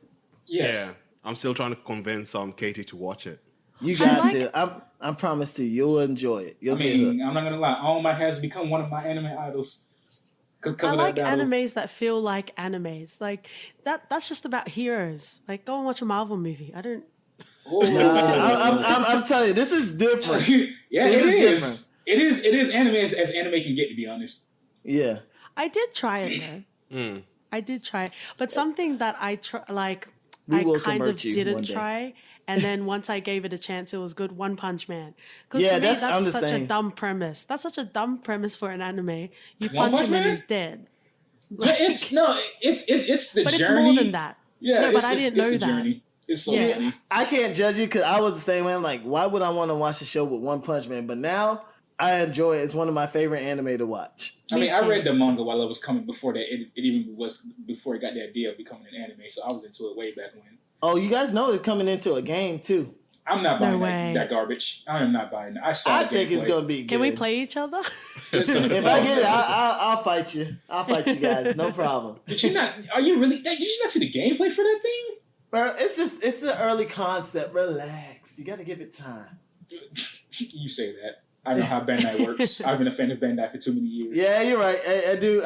Yes. Yeah, I'm still trying to convince Katie to watch it. You got like- to. I'm promised to. You'll enjoy it. You'll I get hooked. mean, I'm not gonna lie. All Might has become one of my anime idols. I like animes that feel like animes. Like that's just about heroes. Like go and watch a Marvel movie. I don't. I'm telling you, this is different. Yeah, This it is is. It is anime as anime can get, to be honest. Yeah. I did try it though. I did try it, but something that I We I will kind of convert you one didn't day. try, and then once I gave it a chance, it was good. One Punch Man. Because Yeah, for me, I'm that's the such same. a dumb premise. That's such a dumb premise for an anime. You One punch Punch him and Man? he's dead. But it's the But journey. it's more than that. Yeah, but I didn't it's know the that. journey. It's so Yeah. funny. I can't judge you because I was the same way. I'm like, why would I want to watch a show with One Punch Man? But now I enjoy it. It's one of my favorite anime to watch. I mean, Me I too. read the manga while it was coming before that. It even was before it got the idea of becoming an anime. So I was into it way back when. Oh, you guys know it's coming into a game too. I'm not No buying way. that garbage. I am not buying that. I saw I the think it's gameplay. gonna be good. Can we play each other? It's gonna be If I get it, I'll fight you. I'll fight you guys. No problem. Did you not? Are you really? Did you not see the gameplay for that thing? Bro, it's an early concept. Relax. You got to give it time. You say that. I know how Bandai works. I've been a fan of Bandai for too many years. Yeah, you're right. I do.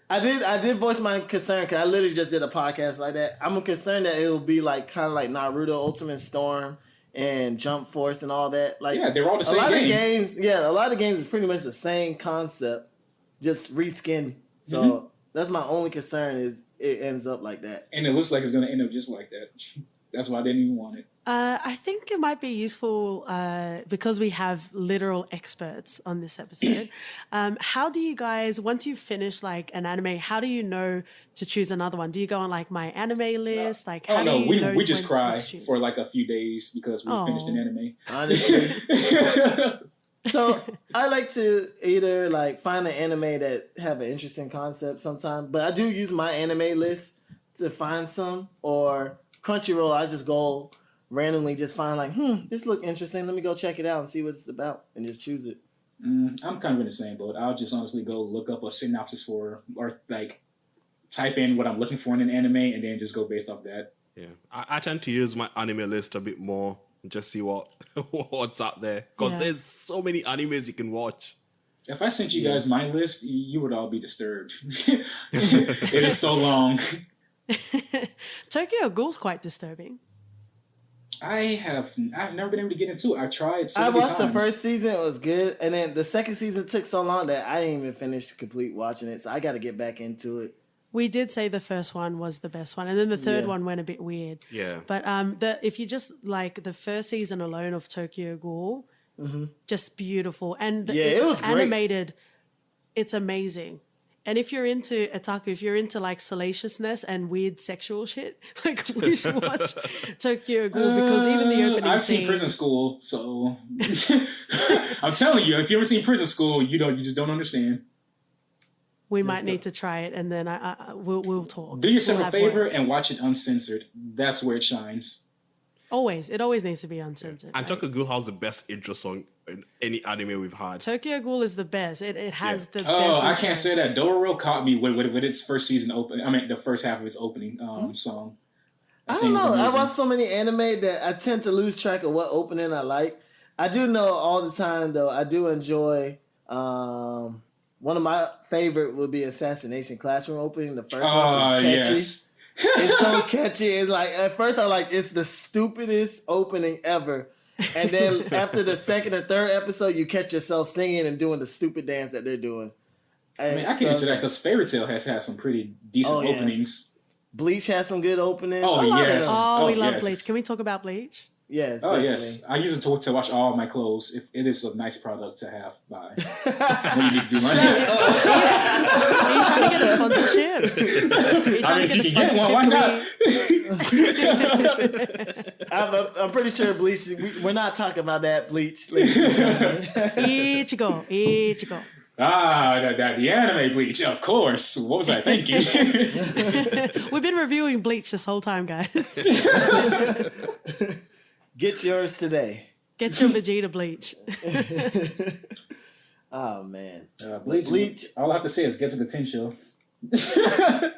I did voice my concern because I literally just did a podcast like that. I'm concerned that it will be like kind of like Naruto Ultimate Storm and Jump Force and all that. Like Yeah, they're all the same a lot game. of games. Yeah, a lot of games is pretty much the same concept, just reskinned. So Mm-hmm. that's my only concern is it ends up like that. And it looks like it's going to end up just like that. That's why I didn't even want it. I think it might be useful because we have literal experts on this episode. How do you guys, once you finish like an anime, how do you know to choose another one? Do you go on like my anime list? Like, how Oh no, do you know we just when cry to choose? for like a few days because we finished an anime. Honestly. So I like to either like find an anime that have an interesting concept sometimes, but I do use my anime list to find some, or Crunchyroll. I just go randomly, just find like, this look interesting. Let me go check it out and see what it's about, and just choose it. I'm kind of in the same boat. I'll just honestly go look up a synopsis for, or like type in what I'm looking for in an anime, and then just go based off that. Yeah, I tend to use my anime list a bit more and just see what's out there because Yeah. there's so many animes you can watch. If I sent you guys my list, you would all be disturbed. It is so long. Tokyo Ghoul's quite disturbing. I've never been able to get into it. I tried so I many watched times. the first season; it was good, and then the second season took so long that I didn't even finish complete watching it. So I got to get back into it. We did say the first one was the best one, and then the third Yeah. one went a bit weird. Yeah, But if you just like the first season alone of Tokyo Ghoul, just beautiful, and Yeah, it it's was great. animated. It's amazing. And if you're into otaku, if you're into like salaciousness and weird sexual shit, like we should watch Tokyo Ghoul because even the opening I've scene. seen Prison School, so I'm telling you, if you ever seen Prison School, you just don't understand. We might need to try it, and then we'll talk. Do yourself We'll a have favor words. and watch it uncensored. That's where it shines. It always needs to be uncensored. and right? Tokyo Ghoul has the best intro song in any anime we've had. Tokyo Ghoul is the best. It has the best. Oh, I intro. can't say that. Dororo caught me with its first season open. I mean, the first half of its opening song. I That don't thing is know. I amazing. watch so many anime that I tend to lose track of what opening I like. I do know all the time though. I do enjoy. One of my favorite would be Assassination Classroom opening. The first one is catchy. Yes. It's so catchy. It's like at first I'm like it's the stupidest opening ever, and then after the second or third episode, you catch yourself singing and doing the stupid dance that they're doing. I mean, I can say that because Fairy Tail has had some pretty decent Oh, yeah. openings. Bleach has some good openings. Oh, A lot of yes. them. Oh, we Oh, love yes. Bleach. Can we talk about Bleach? Yes. Oh definitely. yes, I use it to wash all my clothes. If it is a nice product to have by when you need to do money. Are you trying to get a sponsorship? Are you trying to get a if you can get one, why not? I'm pretty sure bleach. We're not talking about that bleach. ladies and gentlemen. Ichigo. Ah, the anime Bleach, of course. What was I thinking? We've been reviewing Bleach this whole time, guys. Get yours today. Get your Vegeta Bleach. Oh man, Bleach. All I have to say is get to the potential. I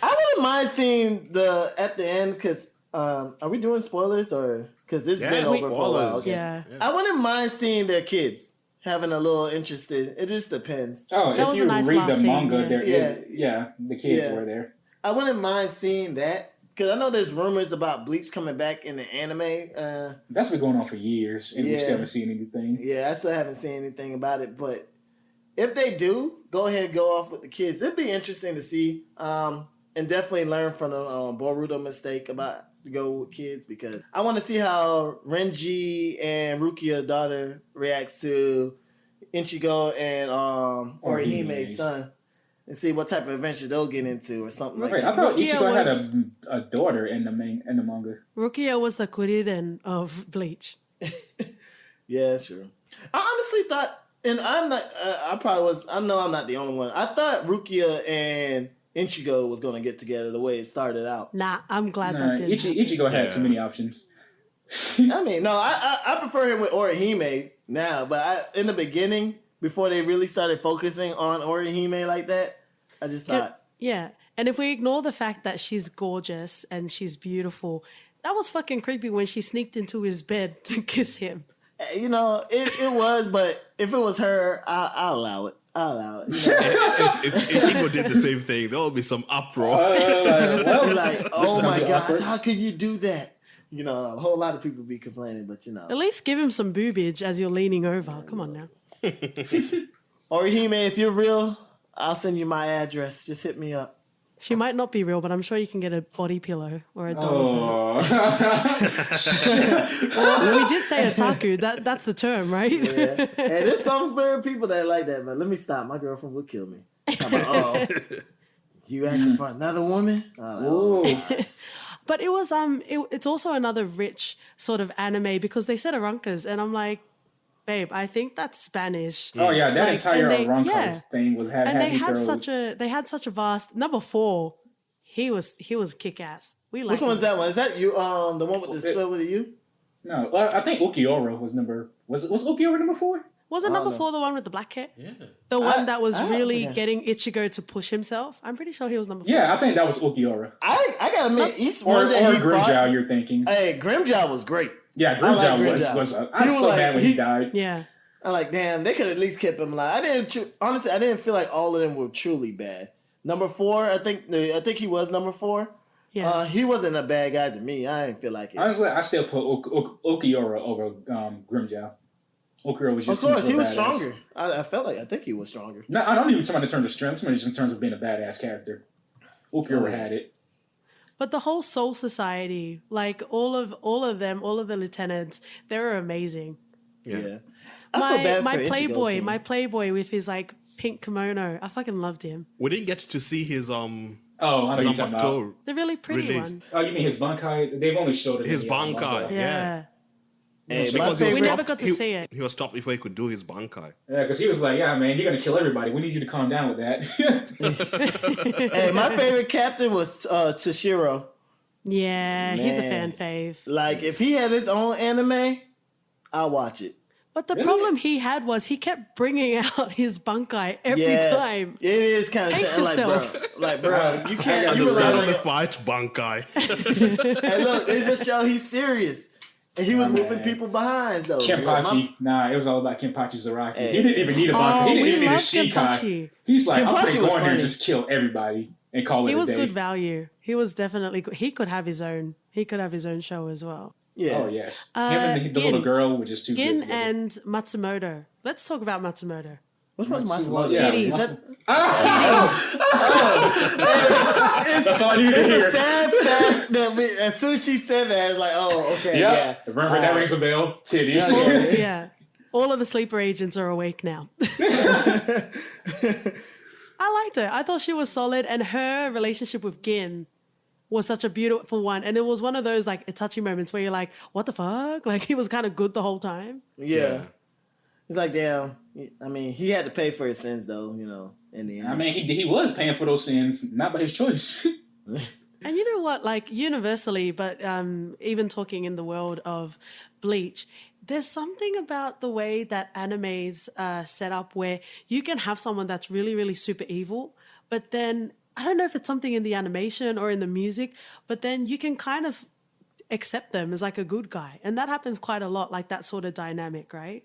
wouldn't mind seeing at the end because are we doing spoilers or because this has been over for a while? Okay. Yeah. I wouldn't mind seeing their kids having a little interest in. It just depends. Oh, That if was you a nice read last the scene, manga, yeah. the kids were there. I wouldn't mind seeing that because I know there's rumors about Bleach coming back in the anime. That's been going on for years, and we still haven't seen anything. Yeah, I still haven't seen anything about it, but if they do, go ahead and go off with the kids. It'd be interesting to see, and definitely learn from the Boruto mistake about to go with kids because I want to see how Renji and Rukia's daughter reacts to Ichigo and Orihime's son, and see what type of adventure they'll get into or something like that. I thought Rukia Ichigo had was- a daughter in the manga. Rukia was the Kuririn of Bleach. Yeah, sure. I honestly thought, and I'm not. I probably was. I know I'm not the only one. I thought Rukia and Ichigo was going to get together the way it started out. Nah, I'm glad that didn't. Ichigo had too many options. I mean, no, I prefer him with Orihime now, but in the beginning, before they really started focusing on Orihime like that, I just thought, Yeah. And if we ignore the fact that she's gorgeous and she's beautiful, that was fucking creepy when she sneaked into his bed to kiss him. you know, it was, but if it was her, I'll allow it. I'll allow it. You know? If Ichigo did the same thing, there will be some uproar. Like, oh my gosh, how could you do that? You know, a whole lot of people be complaining, but you know. At least give him some boobage as you're leaning over. Come on now. Orihime, if you're real, I'll send you my address. Just hit me up. She might not be real, but I'm sure you can get a body pillow or a dollar for her. Well, we did say otaku. That's the term, right? Yeah. And there's some very people that like that, but let me stop. My girlfriend will kill me. I'm like, oh, you asking for another woman? Oh, gosh. But it was it's also another rich sort of anime because they said Arrankas, and I'm like, babe, I think that's Spanish. Oh yeah, that Like, entire and they- Aranco yeah. thing was And they had throw. such a vast number 4. He was kick ass. We like Which one is that one? Is that you? The one with the spell with the U? No, I think Ukiura was was Ukiura number 4? Was it Oh, number no. 4 the one with the black hair? Yeah. The one that was I- really yeah. getting Ichigo to push himself? I'm pretty sure he was number 4. Yeah, I think that was Ukiura. I gotta admit, each Or one that he Grimjow, fought, you're thinking. hey, Grimjow was great. Yeah, I like Grimjow Grimjow. was. He I'm was so like- mad when he died. Yeah. I'm like, damn, they could at least kept him alive. Honestly, I didn't feel like all of them were truly bad. Number 4, I think he was number 4. Yeah. He wasn't a bad guy to me. I didn't feel like it. Honestly, I still put Ukiura over Grimjow. Ukiura was Of just course, too he was badass. stronger. I think he was stronger. No, I don't even talk in terms of strength. I'm just in terms of being a badass character. Ukiura had it. But the whole Soul Society, like all of them, all of the lieutenants, they were amazing. Yeah. I feel bad My for Ichigo, playboy, too. my playboy with his like pink kimono, I fucking loved him. We didn't get to see his Oh, I know what you're talking about. Zanpakuto. The really pretty Released. one. Oh, you mean his Bankai? They've only showed it. His in Bankai. manga. Yeah. Hey, Because my Because he was We favorite, never got to he- see it. He was stopped before he could do his bankai. Yeah, because he was like, "Yeah, man, you're gonna kill everybody. We need you to calm down with that." hey, my favorite captain was Toshiro. Yeah, he's a fan Man. fave. Like, if he had his own anime, I'll watch it. But the Really? problem he had was he kept bringing out his bunkai every time. It is kind of Pace like, bro, yourself. you can't. I You At the rely start on of the your- fight, bankai. Hey, look, it just show he's serious, and he was moving people behind though. Kenpachi. Nah, it was all about Kenpachi Zaraki. Hey. He didn't even need a Bankai. Oh, he didn't we even need a love Shikai. Kenpachi. He's like, I'm Kenpachi gonna was go in there and funny. just kill everybody and call He it a was day. good value. He was definitely good. He could have his own. He could have his own show as well. Yeah. Oh yes, him and the Gin. little girl were just too Gin good together. and Matsumoto. Let's talk about Matsumoto. Which one's Matsumoto? Matsumoto? Yeah, Titties. That's all I needed to It's a hear. sad fact that as soon as she said that, it's like, oh, okay, Yeah. yeah. Remember that rings a bell. Titties. Okay. Yeah. All of the sleeper agents are awake now. I liked her. I thought she was solid, and her relationship with Gin was such a beautiful one. And it was one of those like touching moments where you're like, what the fuck? Like he was kind of good the whole time. Yeah. It's like, damn. I mean, he had to pay for his sins, though, you know, in the end. I mean, he was paying for those sins, not by his choice. And you know what? Like universally, but even talking in the world of Bleach, there's something about the way that animes set up where you can have someone that's really, really super evil, but then I don't know if it's something in the animation or in the music, but then you can kind of accept them as like a good guy. And that happens quite a lot, like that sort of dynamic, right?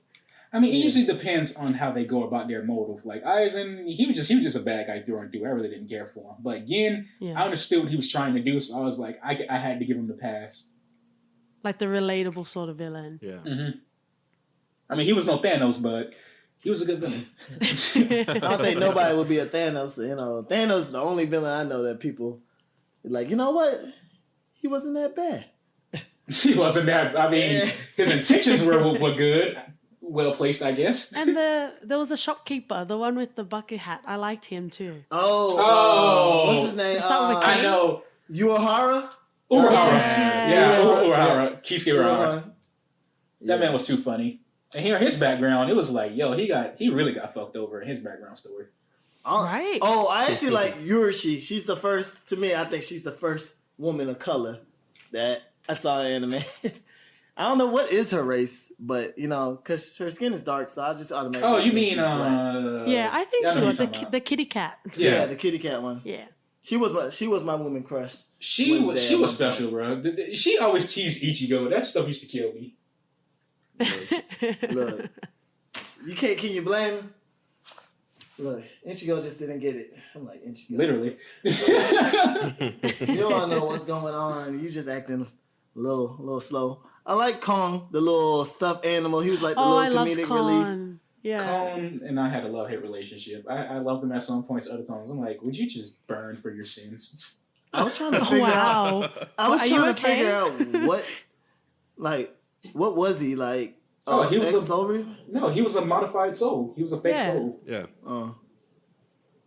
I mean, it usually depends on how they go about their motive. Like Aizen, he was just a bad guy through and through. I really didn't care for him. But again, I understood what he was trying to do, so I was like, I had to give him the pass. Like the relatable sort of villain. Yeah. Mm-hmm. I mean, he was no Thanos, but he was a good villain. I don't think nobody would be a Thanos. You know, Thanos is the only villain I know that people like, you know what? He wasn't that bad. He wasn't that. I mean, his intentions were good. Well placed, I guess. And there was a shopkeeper, the one with the bucket hat. I liked him too. What's his name? I know. Uehara? Urahara. Yeah. Urahara. Kisuke Urahara. Yeah. That man was too funny. And hearing his background, it was like, yo, he really got fucked over in his background story. Right. Oh, I actually like Yurishi. She's the first, to me, I think she's the first woman of color that I saw in anime. I don't know what is her race, but, you know, because her skin is dark, so I just automatically Oh, you assume mean, she's black. Yeah, I think yeah, she I know was what you're talking the kitty cat. Yeah, the kitty cat one. Yeah. She was my woman crush. She Wednesday was at one special, bro. She always teased Ichigo. That stuff used to kill me. Look, can you blame him? Look, Ichigo just didn't get it. I'm like, Ichigo. Literally. You don't know what's going on. You just acting a little slow. I like Kong, the little stuffed animal. He was like the I little loved comedic relief. Kon. Yeah. Kon and I had a love-hate relationship. I loved him at some points, other times. I'm like, would you just burn for your sins? I was trying to figure out. Wow. I was Are you trying to okay? figure out what was he like? He was Soul Reaver? No, he was a modified soul. He was a fake Yeah. soul. Yeah.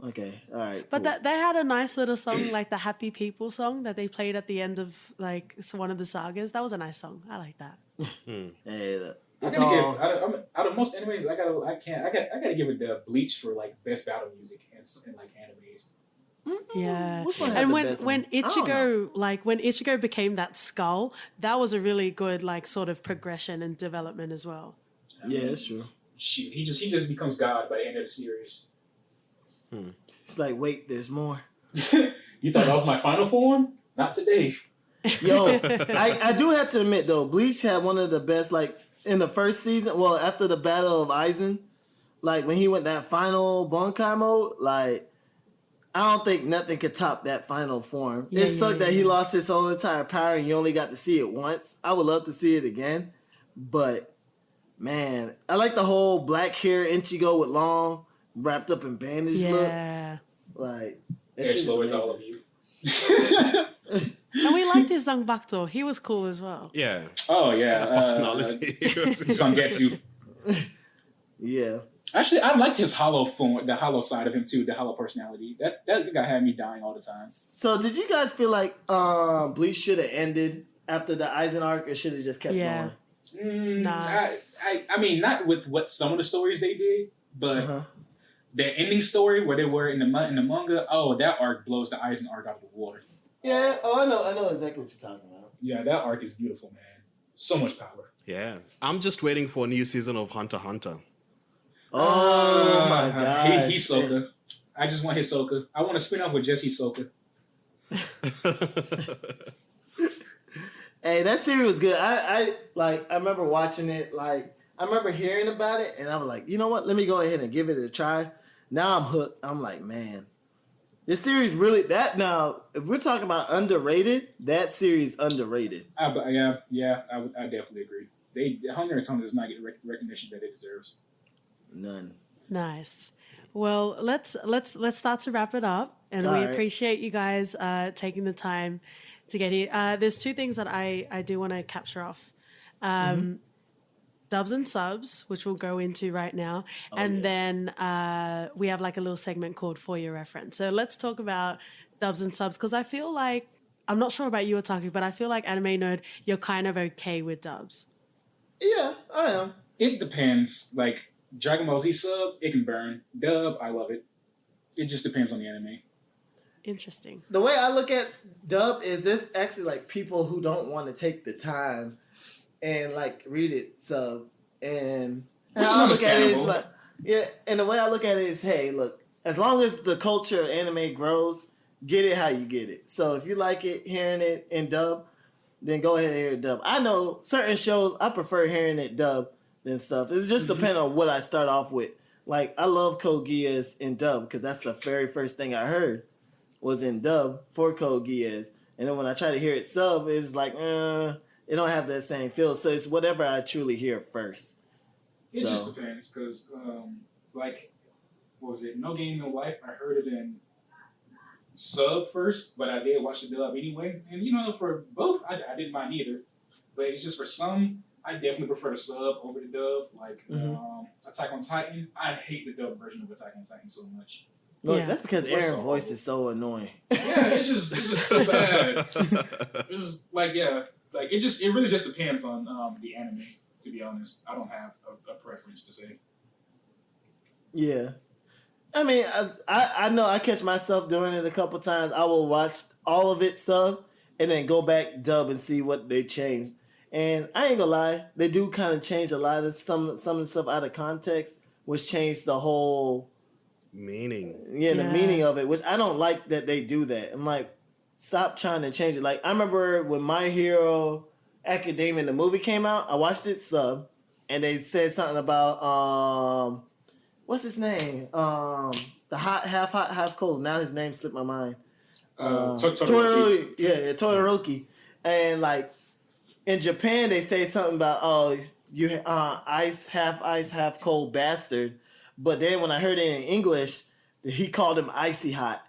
Okay, all right. But cool. they had a nice little song, like the Happy People song that they played at the end of like one of the sagas. That was a nice song. I like that. Hey, look, I it's gotta all, give out of most animes. I gotta give it the Bleach for like best battle music and like animes. Yeah. Which one had And the when best when one? I don't know. Ichigo became that skull, that was a really good like sort of progression and development as well. Yeah, it's true. Shoot, he just becomes God by the end of the series. It's like, wait, there's more. You thought that was my final form? Not today. Yo, I do have to admit though, Bleach had one of the best, like in the first season. Well, after the Battle of Aizen, like when he went that final Bonkai mode, like I don't think nothing could top that final form. It sucked that he lost his whole entire power and you only got to see it once. I would love to see it again, but man, I like the whole black hair Ichigo with long, wrapped up in bandage look. Yeah. Like that Edge shit is towards amazing. all of you. And we liked his Zanbakuto. He was cool as well. Yeah. Oh yeah, Personality. Zangetsu. Yeah. Actually, I liked his hollow form, the hollow side of him too, the hollow personality. That guy had me dying all the time. So did you guys feel like Bleach should have ended after the Aizen arc or should have just kept Yeah. going? Nah. I mean, not with what some of the stories they did, but the ending story where they were in the manga. Oh, that arc blows the Aizen arc out of the water. Yeah, I know exactly what you're talking about. Yeah, that arc is beautiful, man. So much power. Yeah. I'm just waiting for a new season of Hunter x Hunter. Oh my god. Hisoka. I just want Hisoka. I want to spin off with just Hisoka. Hey, that series was good. I remember watching it, like I remember hearing about it and I was like, you know what? Let me go ahead and give it a try. Now I'm hooked. I'm like, man. This series really now, if we're talking about underrated, that series underrated. I definitely agree. Hunter x Hunter does not get recognition that it deserves. None. Nice. Well, let's start to wrap it up, and All we right. appreciate you guys taking the time to get here. There's two things that I do want to capture off. Dubs and subs, which we'll go into right now. And yeah. then we have like a little segment called For Your Reference. So let's talk about dubs and subs because I feel like, I'm not sure about you, Otaku, but I feel like Anime Nerd, you're kind of okay with dubs. Yeah, I am. It depends. Like Dragon Ball Z sub, it can burn. Dub, I love it. It just depends on the anime. Interesting. The way I look at dub is this actually like people who don't want to take the time and like read it sub and Which is how I look at it is understandable. like yeah, and the way I look at it is hey, look, as long as the culture of anime grows, get it how you get it. So if you like it, hearing it in dub, then go ahead and hear it dub. I know certain shows I prefer hearing it dub than stuff. It's just depending on what I start off with. Like I love Code Geass in dub because that's the very first thing I heard was in dub for Code Geass. And then when I try to hear it sub, it was like, it don't have that same feel. So it's whatever I truly hear first. It just depends because, like, what was it? No Game, No Life. I heard it in sub first, but I did watch the dub anyway. And you know, for both, I didn't mind either. But it's just for some, I definitely prefer the sub over the dub. Like Attack on Titan, I hate the dub version of Attack on Titan so much. No, Yeah. that's because We're Aaron's so voice old. is so annoying. Yeah, it's just so bad. It's like like it really just depends on the anime. To be honest, I don't have a preference to say. Yeah. I mean, I know I catch myself doing it a couple times. I will watch all of it sub and then go back dub and see what they changed. And I ain't gonna lie, they do kind of change a lot of some of the stuff out of context, which changed the whole Meaning. the Yeah. meaning of it. Which I don't like that they do that. I'm like, stop trying to change it. Like I remember when My Hero Academia the movie came out, I watched it sub, and they said something about what's his name? The hot, half cold. Now his name slipped my mind. Todoroki. Yeah, Todoroki. And like in Japan, they say something about you ice, half cold bastard. But then when I heard it in English, he called him icy hot.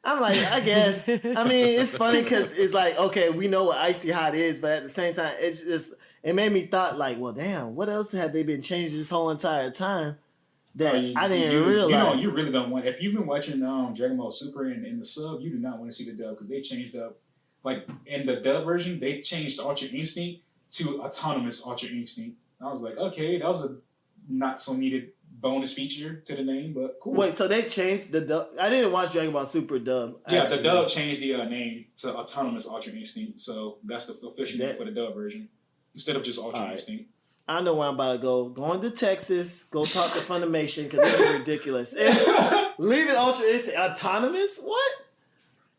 I'm like, I guess. I mean, it's funny because it's like, okay, we know what icy hot is, but at the same time, it's just it made me thought like, well, damn, what else have they been changing this whole entire time? That I didn't realize. You really don't want. If you've been watching Dragon Ball Super and in the sub, you do not want to see the dub because they changed up. Like in the dub version, they changed Ultra Instinct to Autonomous Ultra Instinct. I was like, okay, that was a not so needed bonus feature to the name, but cool. Wait, so they changed the dub? I didn't watch Dragon Ball Super dub. Yeah, actually. the dub changed the name to Autonomous Ultra Instinct, so that's the official name for the dub version instead of just Ultra Instinct. I know where I'm about to go. Going to Texas, go talk to Funimation because this is ridiculous. Leave it Ultra Instinct. Autonomous? What?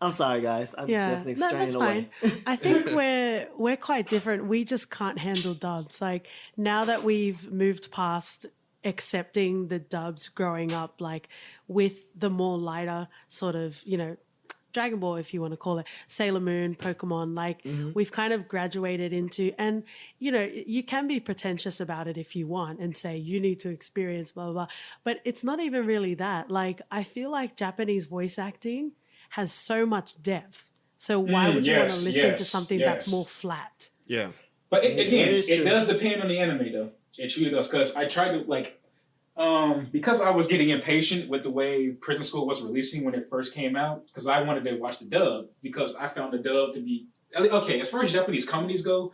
I'm sorry, guys. I'm definitely straying that's away. fine. I think we're quite different. We just can't handle dubs. Like now that we've moved past accepting the dubs growing up, like with the more lighter sort of, Dragon Ball, if you want to call it, Sailor Moon, Pokemon, like we've kind of graduated into, and you can be pretentious about it if you want and say you need to experience blah, blah, blah. But it's not even really that. Like, I feel like Japanese voice acting has so much depth. So why would you want to listen to something that's more flat? Yeah. But again, it does depend on the anime though. It truly does. Because I tried to because I was getting impatient with the way Prison School was releasing when it first came out, because I wanted to watch the dub, because I found the dub to be okay. As far as Japanese comedies go,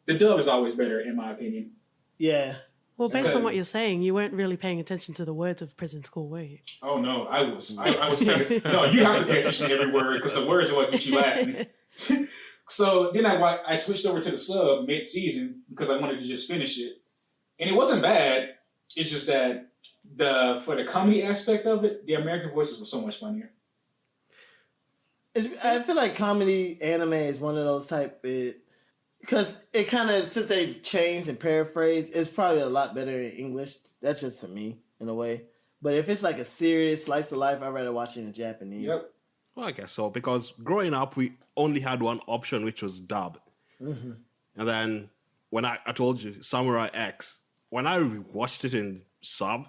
the dub is always better in my opinion. Yeah. Well, based on what you're saying, you weren't really paying attention to the words of Prison School, were you? Oh no, I was. No, you have to pay attention to every word because the words are what get you laughing. So then I switched over to the sub mid-season because I wanted to just finish it, and it wasn't bad. It's just that for the comedy aspect of it, the American voices were so much funnier. I feel like comedy anime is one of those type because it kind of, since they changed and paraphrased, it's probably a lot better in English. That's just to me in a way. But if it's like a serious slice of life, I'd rather watch it in Japanese. Yep. Well, I guess so, because growing up, we only had one option, which was dub. Mm-hmm. And then when I told you, Samurai X, when I watched it in sub,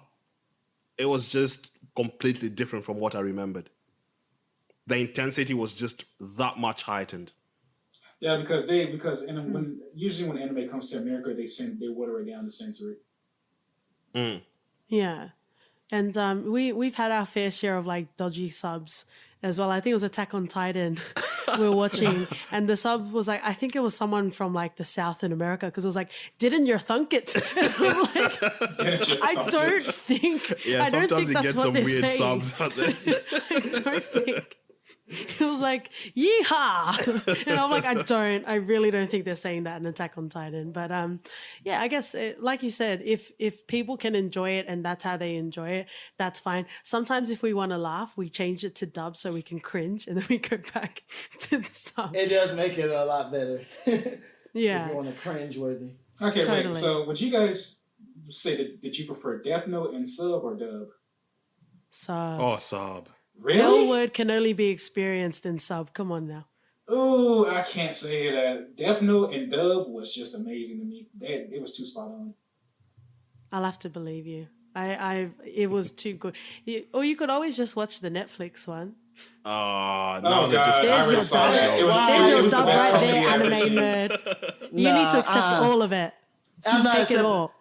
it was just completely different from what I remembered. The intensity was just that much heightened. Yeah, because when usually when anime comes to America, they water it down to censor it. Yeah. And we've had our fair share of like dodgy subs as well. I think it was Attack on Titan we were watching, and the sub was like, I think it was someone from like the South in America, because it was like, didn't your thunk it? And I'm like, I don't think. Yeah, I don't sometimes think you that's get what some they're weird saying. subs out there. I don't think. It was like, yeehaw. And I'm like, I really don't think they're saying that in Attack on Titan. But yeah, I guess, like you said, if people can enjoy it and that's how they enjoy it, that's fine. Sometimes if we want to laugh, we change it to dub so we can cringe, and then we go back to the sub. It does make it a lot better. Yeah. If you want to cringe worthy. Okay, Totally. wait. So would you guys say that you prefer Death Note and sub or dub? Sub. Oh, sub. Really? L word can only be experienced in sub. Come on now. Oh, I can't say that. Death Note and dub was just amazing to me. It was too spot on. I'll have to believe you. It was too good. Or you could always just watch the Netflix one. No, Oh, they're just God. There's your saw dub. that. It was- There's it your was the dub best right comedy there, I've ever anime seen. nerd. You need to accept all of it. I'm not Take it accepting- all.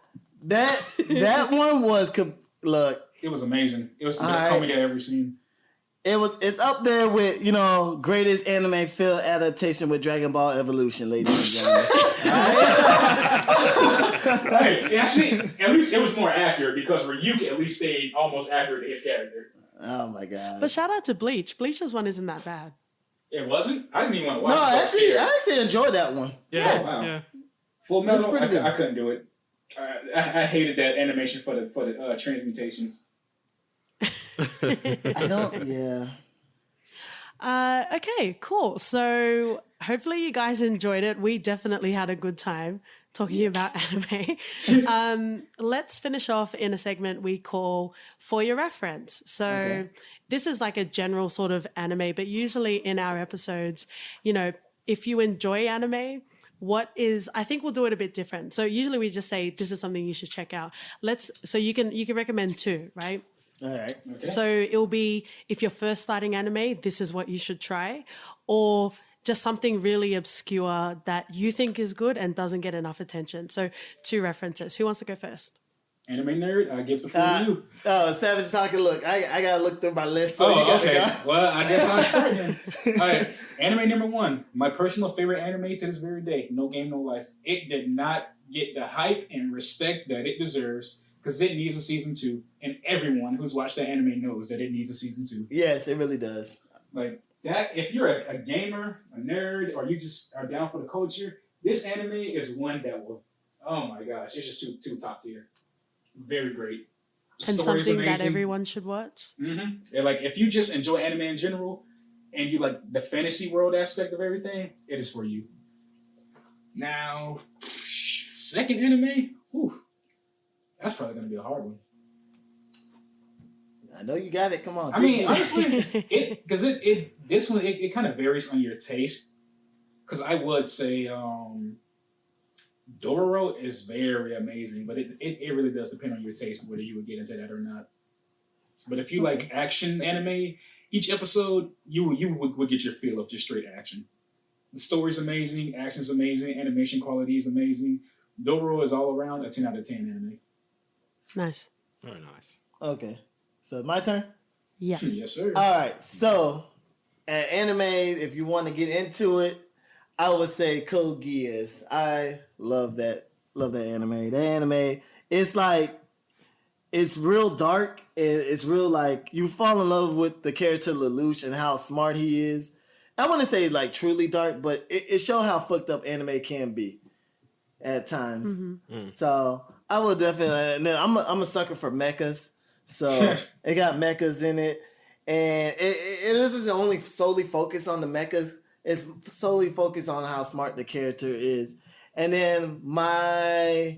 That one was look. It was amazing. It was the best All right. comedy I've ever seen. It's up there with, greatest anime film adaptation with Dragon Ball Evolution, ladies and gentlemen. Hey, actually, at least it was more accurate because Ryuk at least stayed almost accurate to his character. Oh my god. But shout out to Bleach. Bleach's one isn't that bad. It wasn't? I didn't even want to watch No, it. I was scared. I actually enjoyed that one. Yeah, Wow. yeah. Full That's Metal, pretty good. I couldn't do it. I hated that animation for the transmutations. I don't. Yeah. Okay, cool. So hopefully you guys enjoyed it. We definitely had a good time talking about anime. Let's finish off in a segment we call For Your Reference. So this is like a general sort of anime, but usually in our episodes, if you enjoy anime, I think we'll do it a bit different. So usually we just say, this is something you should check out. So you can recommend two, right? All right. Okay. So it'll be, if you're first starting anime, this is what you should try, or just something really obscure that you think is good and doesn't get enough attention. So two references. Who wants to go first? AnimeNerd, I give the floor to you. SavageOtaku. Look, I gotta look through my list. So you Oh, gotta okay. go. Well, I guess I'll start then. All right. Anime number one. My personal favorite anime to this very day. No Game, No Life. It did not get the hype and respect that it deserves because it needs a season 2. And everyone who's watched that anime knows that it needs a season 2. Yes, it really does. Like that, if you're a gamer, a nerd, or you just are down for the culture, this anime is one that will, oh my gosh, it's just too top tier. Very great. The And story's something that amazing. everyone should watch. Mm-hmm. Like if you just enjoy anime in general and you like the fantasy world aspect of everything, it is for you. Now, second anime, whew, that's probably gonna be a hard one. I know you got it. Come on. I mean, honestly, this one kind of varies on your taste. Because I would say Dororo is very amazing, but it really does depend on your taste whether you would get into that or not. But if you like action anime, each episode you would get your feel of just straight action. The story's amazing, action's amazing, animation quality is amazing. Dororo is all around a 10 out of 10 anime. Nice. Very nice. Okay. So my turn. Yes. Yes, sir. All right. So, anime, if you want to get into it, I would say Code Geass. I love that. Love that anime. That anime, it's like, it's real dark. It's real like you fall in love with the character Lelouch and how smart he is. I wouldn't say like truly dark, but it shows how fucked up anime can be at times. So I would definitely. And then I'm a sucker for mechas. So it got mechas in it, and it isn't only solely focused on the mechas. It's solely focused on how smart the character is. And then my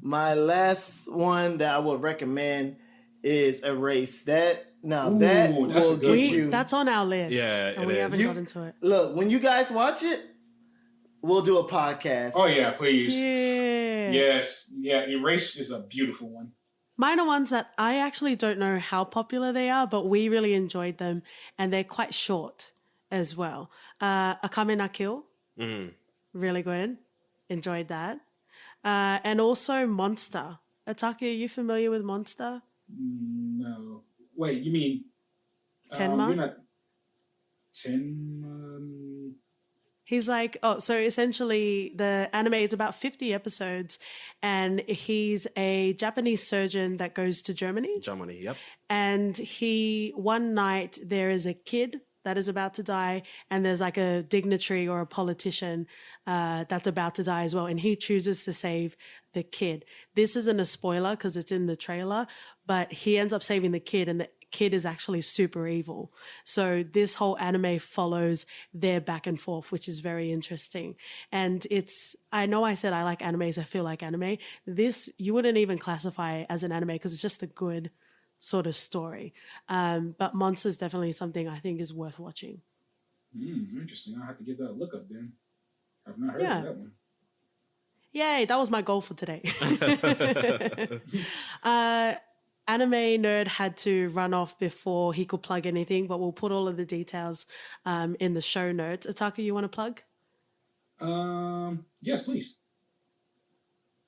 last one that I would recommend is Erase. That Ooh, will that's a good get one. you. That's on our list. Yeah, and it we is. haven't got into it. Look, when you guys watch it, we'll do a podcast. Oh yeah, please. Yeah. Yes, yeah. Erase is a beautiful one. Mine are ones that I actually don't know how popular they are, but we really enjoyed them, and they're quite short as well. Akame na Kill, really good. Enjoyed that. And also Monster. Otaku, are you familiar with Monster? No. Wait, you mean Tenma? you're not Ten? He's like, so essentially the anime is about 50 episodes, and he's a Japanese surgeon that goes to Germany. Germany, yep. And one night there is a kid that is about to die, and there's like a dignitary or a politician that's about to die as well, and he chooses to save the kid. This isn't a spoiler because it's in the trailer, but he ends up saving the kid, and the kid is actually super evil. So this whole anime follows their back and forth, which is very interesting. And I know I said I like animes, I feel like anime. This, you wouldn't even classify as an anime because it's just a good sort of story. But Monster's definitely something I think is worth watching. Interesting. I'll have to give that a look up then. I've not heard of that one. Yay, that was my goal for today. AnimeNerd had to run off before he could plug anything, but we'll put all of the details in the show notes. Otaku, you want to plug? Yes, please.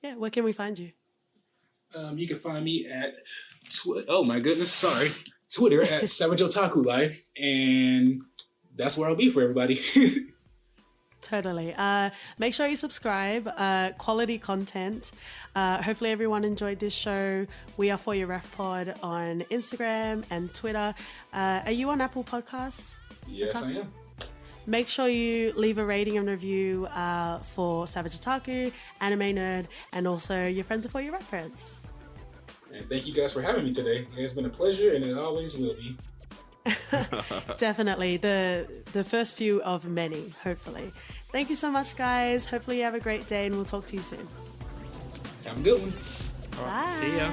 Yeah, where can we find you? You can find me at Twitter at SavageOtaku Life, and that's where I'll be for everybody. Totally. Make sure you subscribe. Quality content. Hopefully everyone enjoyed this show. We are For Your Ref Pod on Instagram and Twitter. Are you on Apple Podcasts? Yes, I am. Make sure you leave a rating and review for SavageOtaku, AnimeNerd, and also your friends are For Your reference. And thank you guys for having me today. It's been a pleasure, and it always will be. Definitely. The first few of many, hopefully. Thank you so much, guys. Hopefully you have a great day, and we'll talk to you soon. Have a good one. Bye. See ya.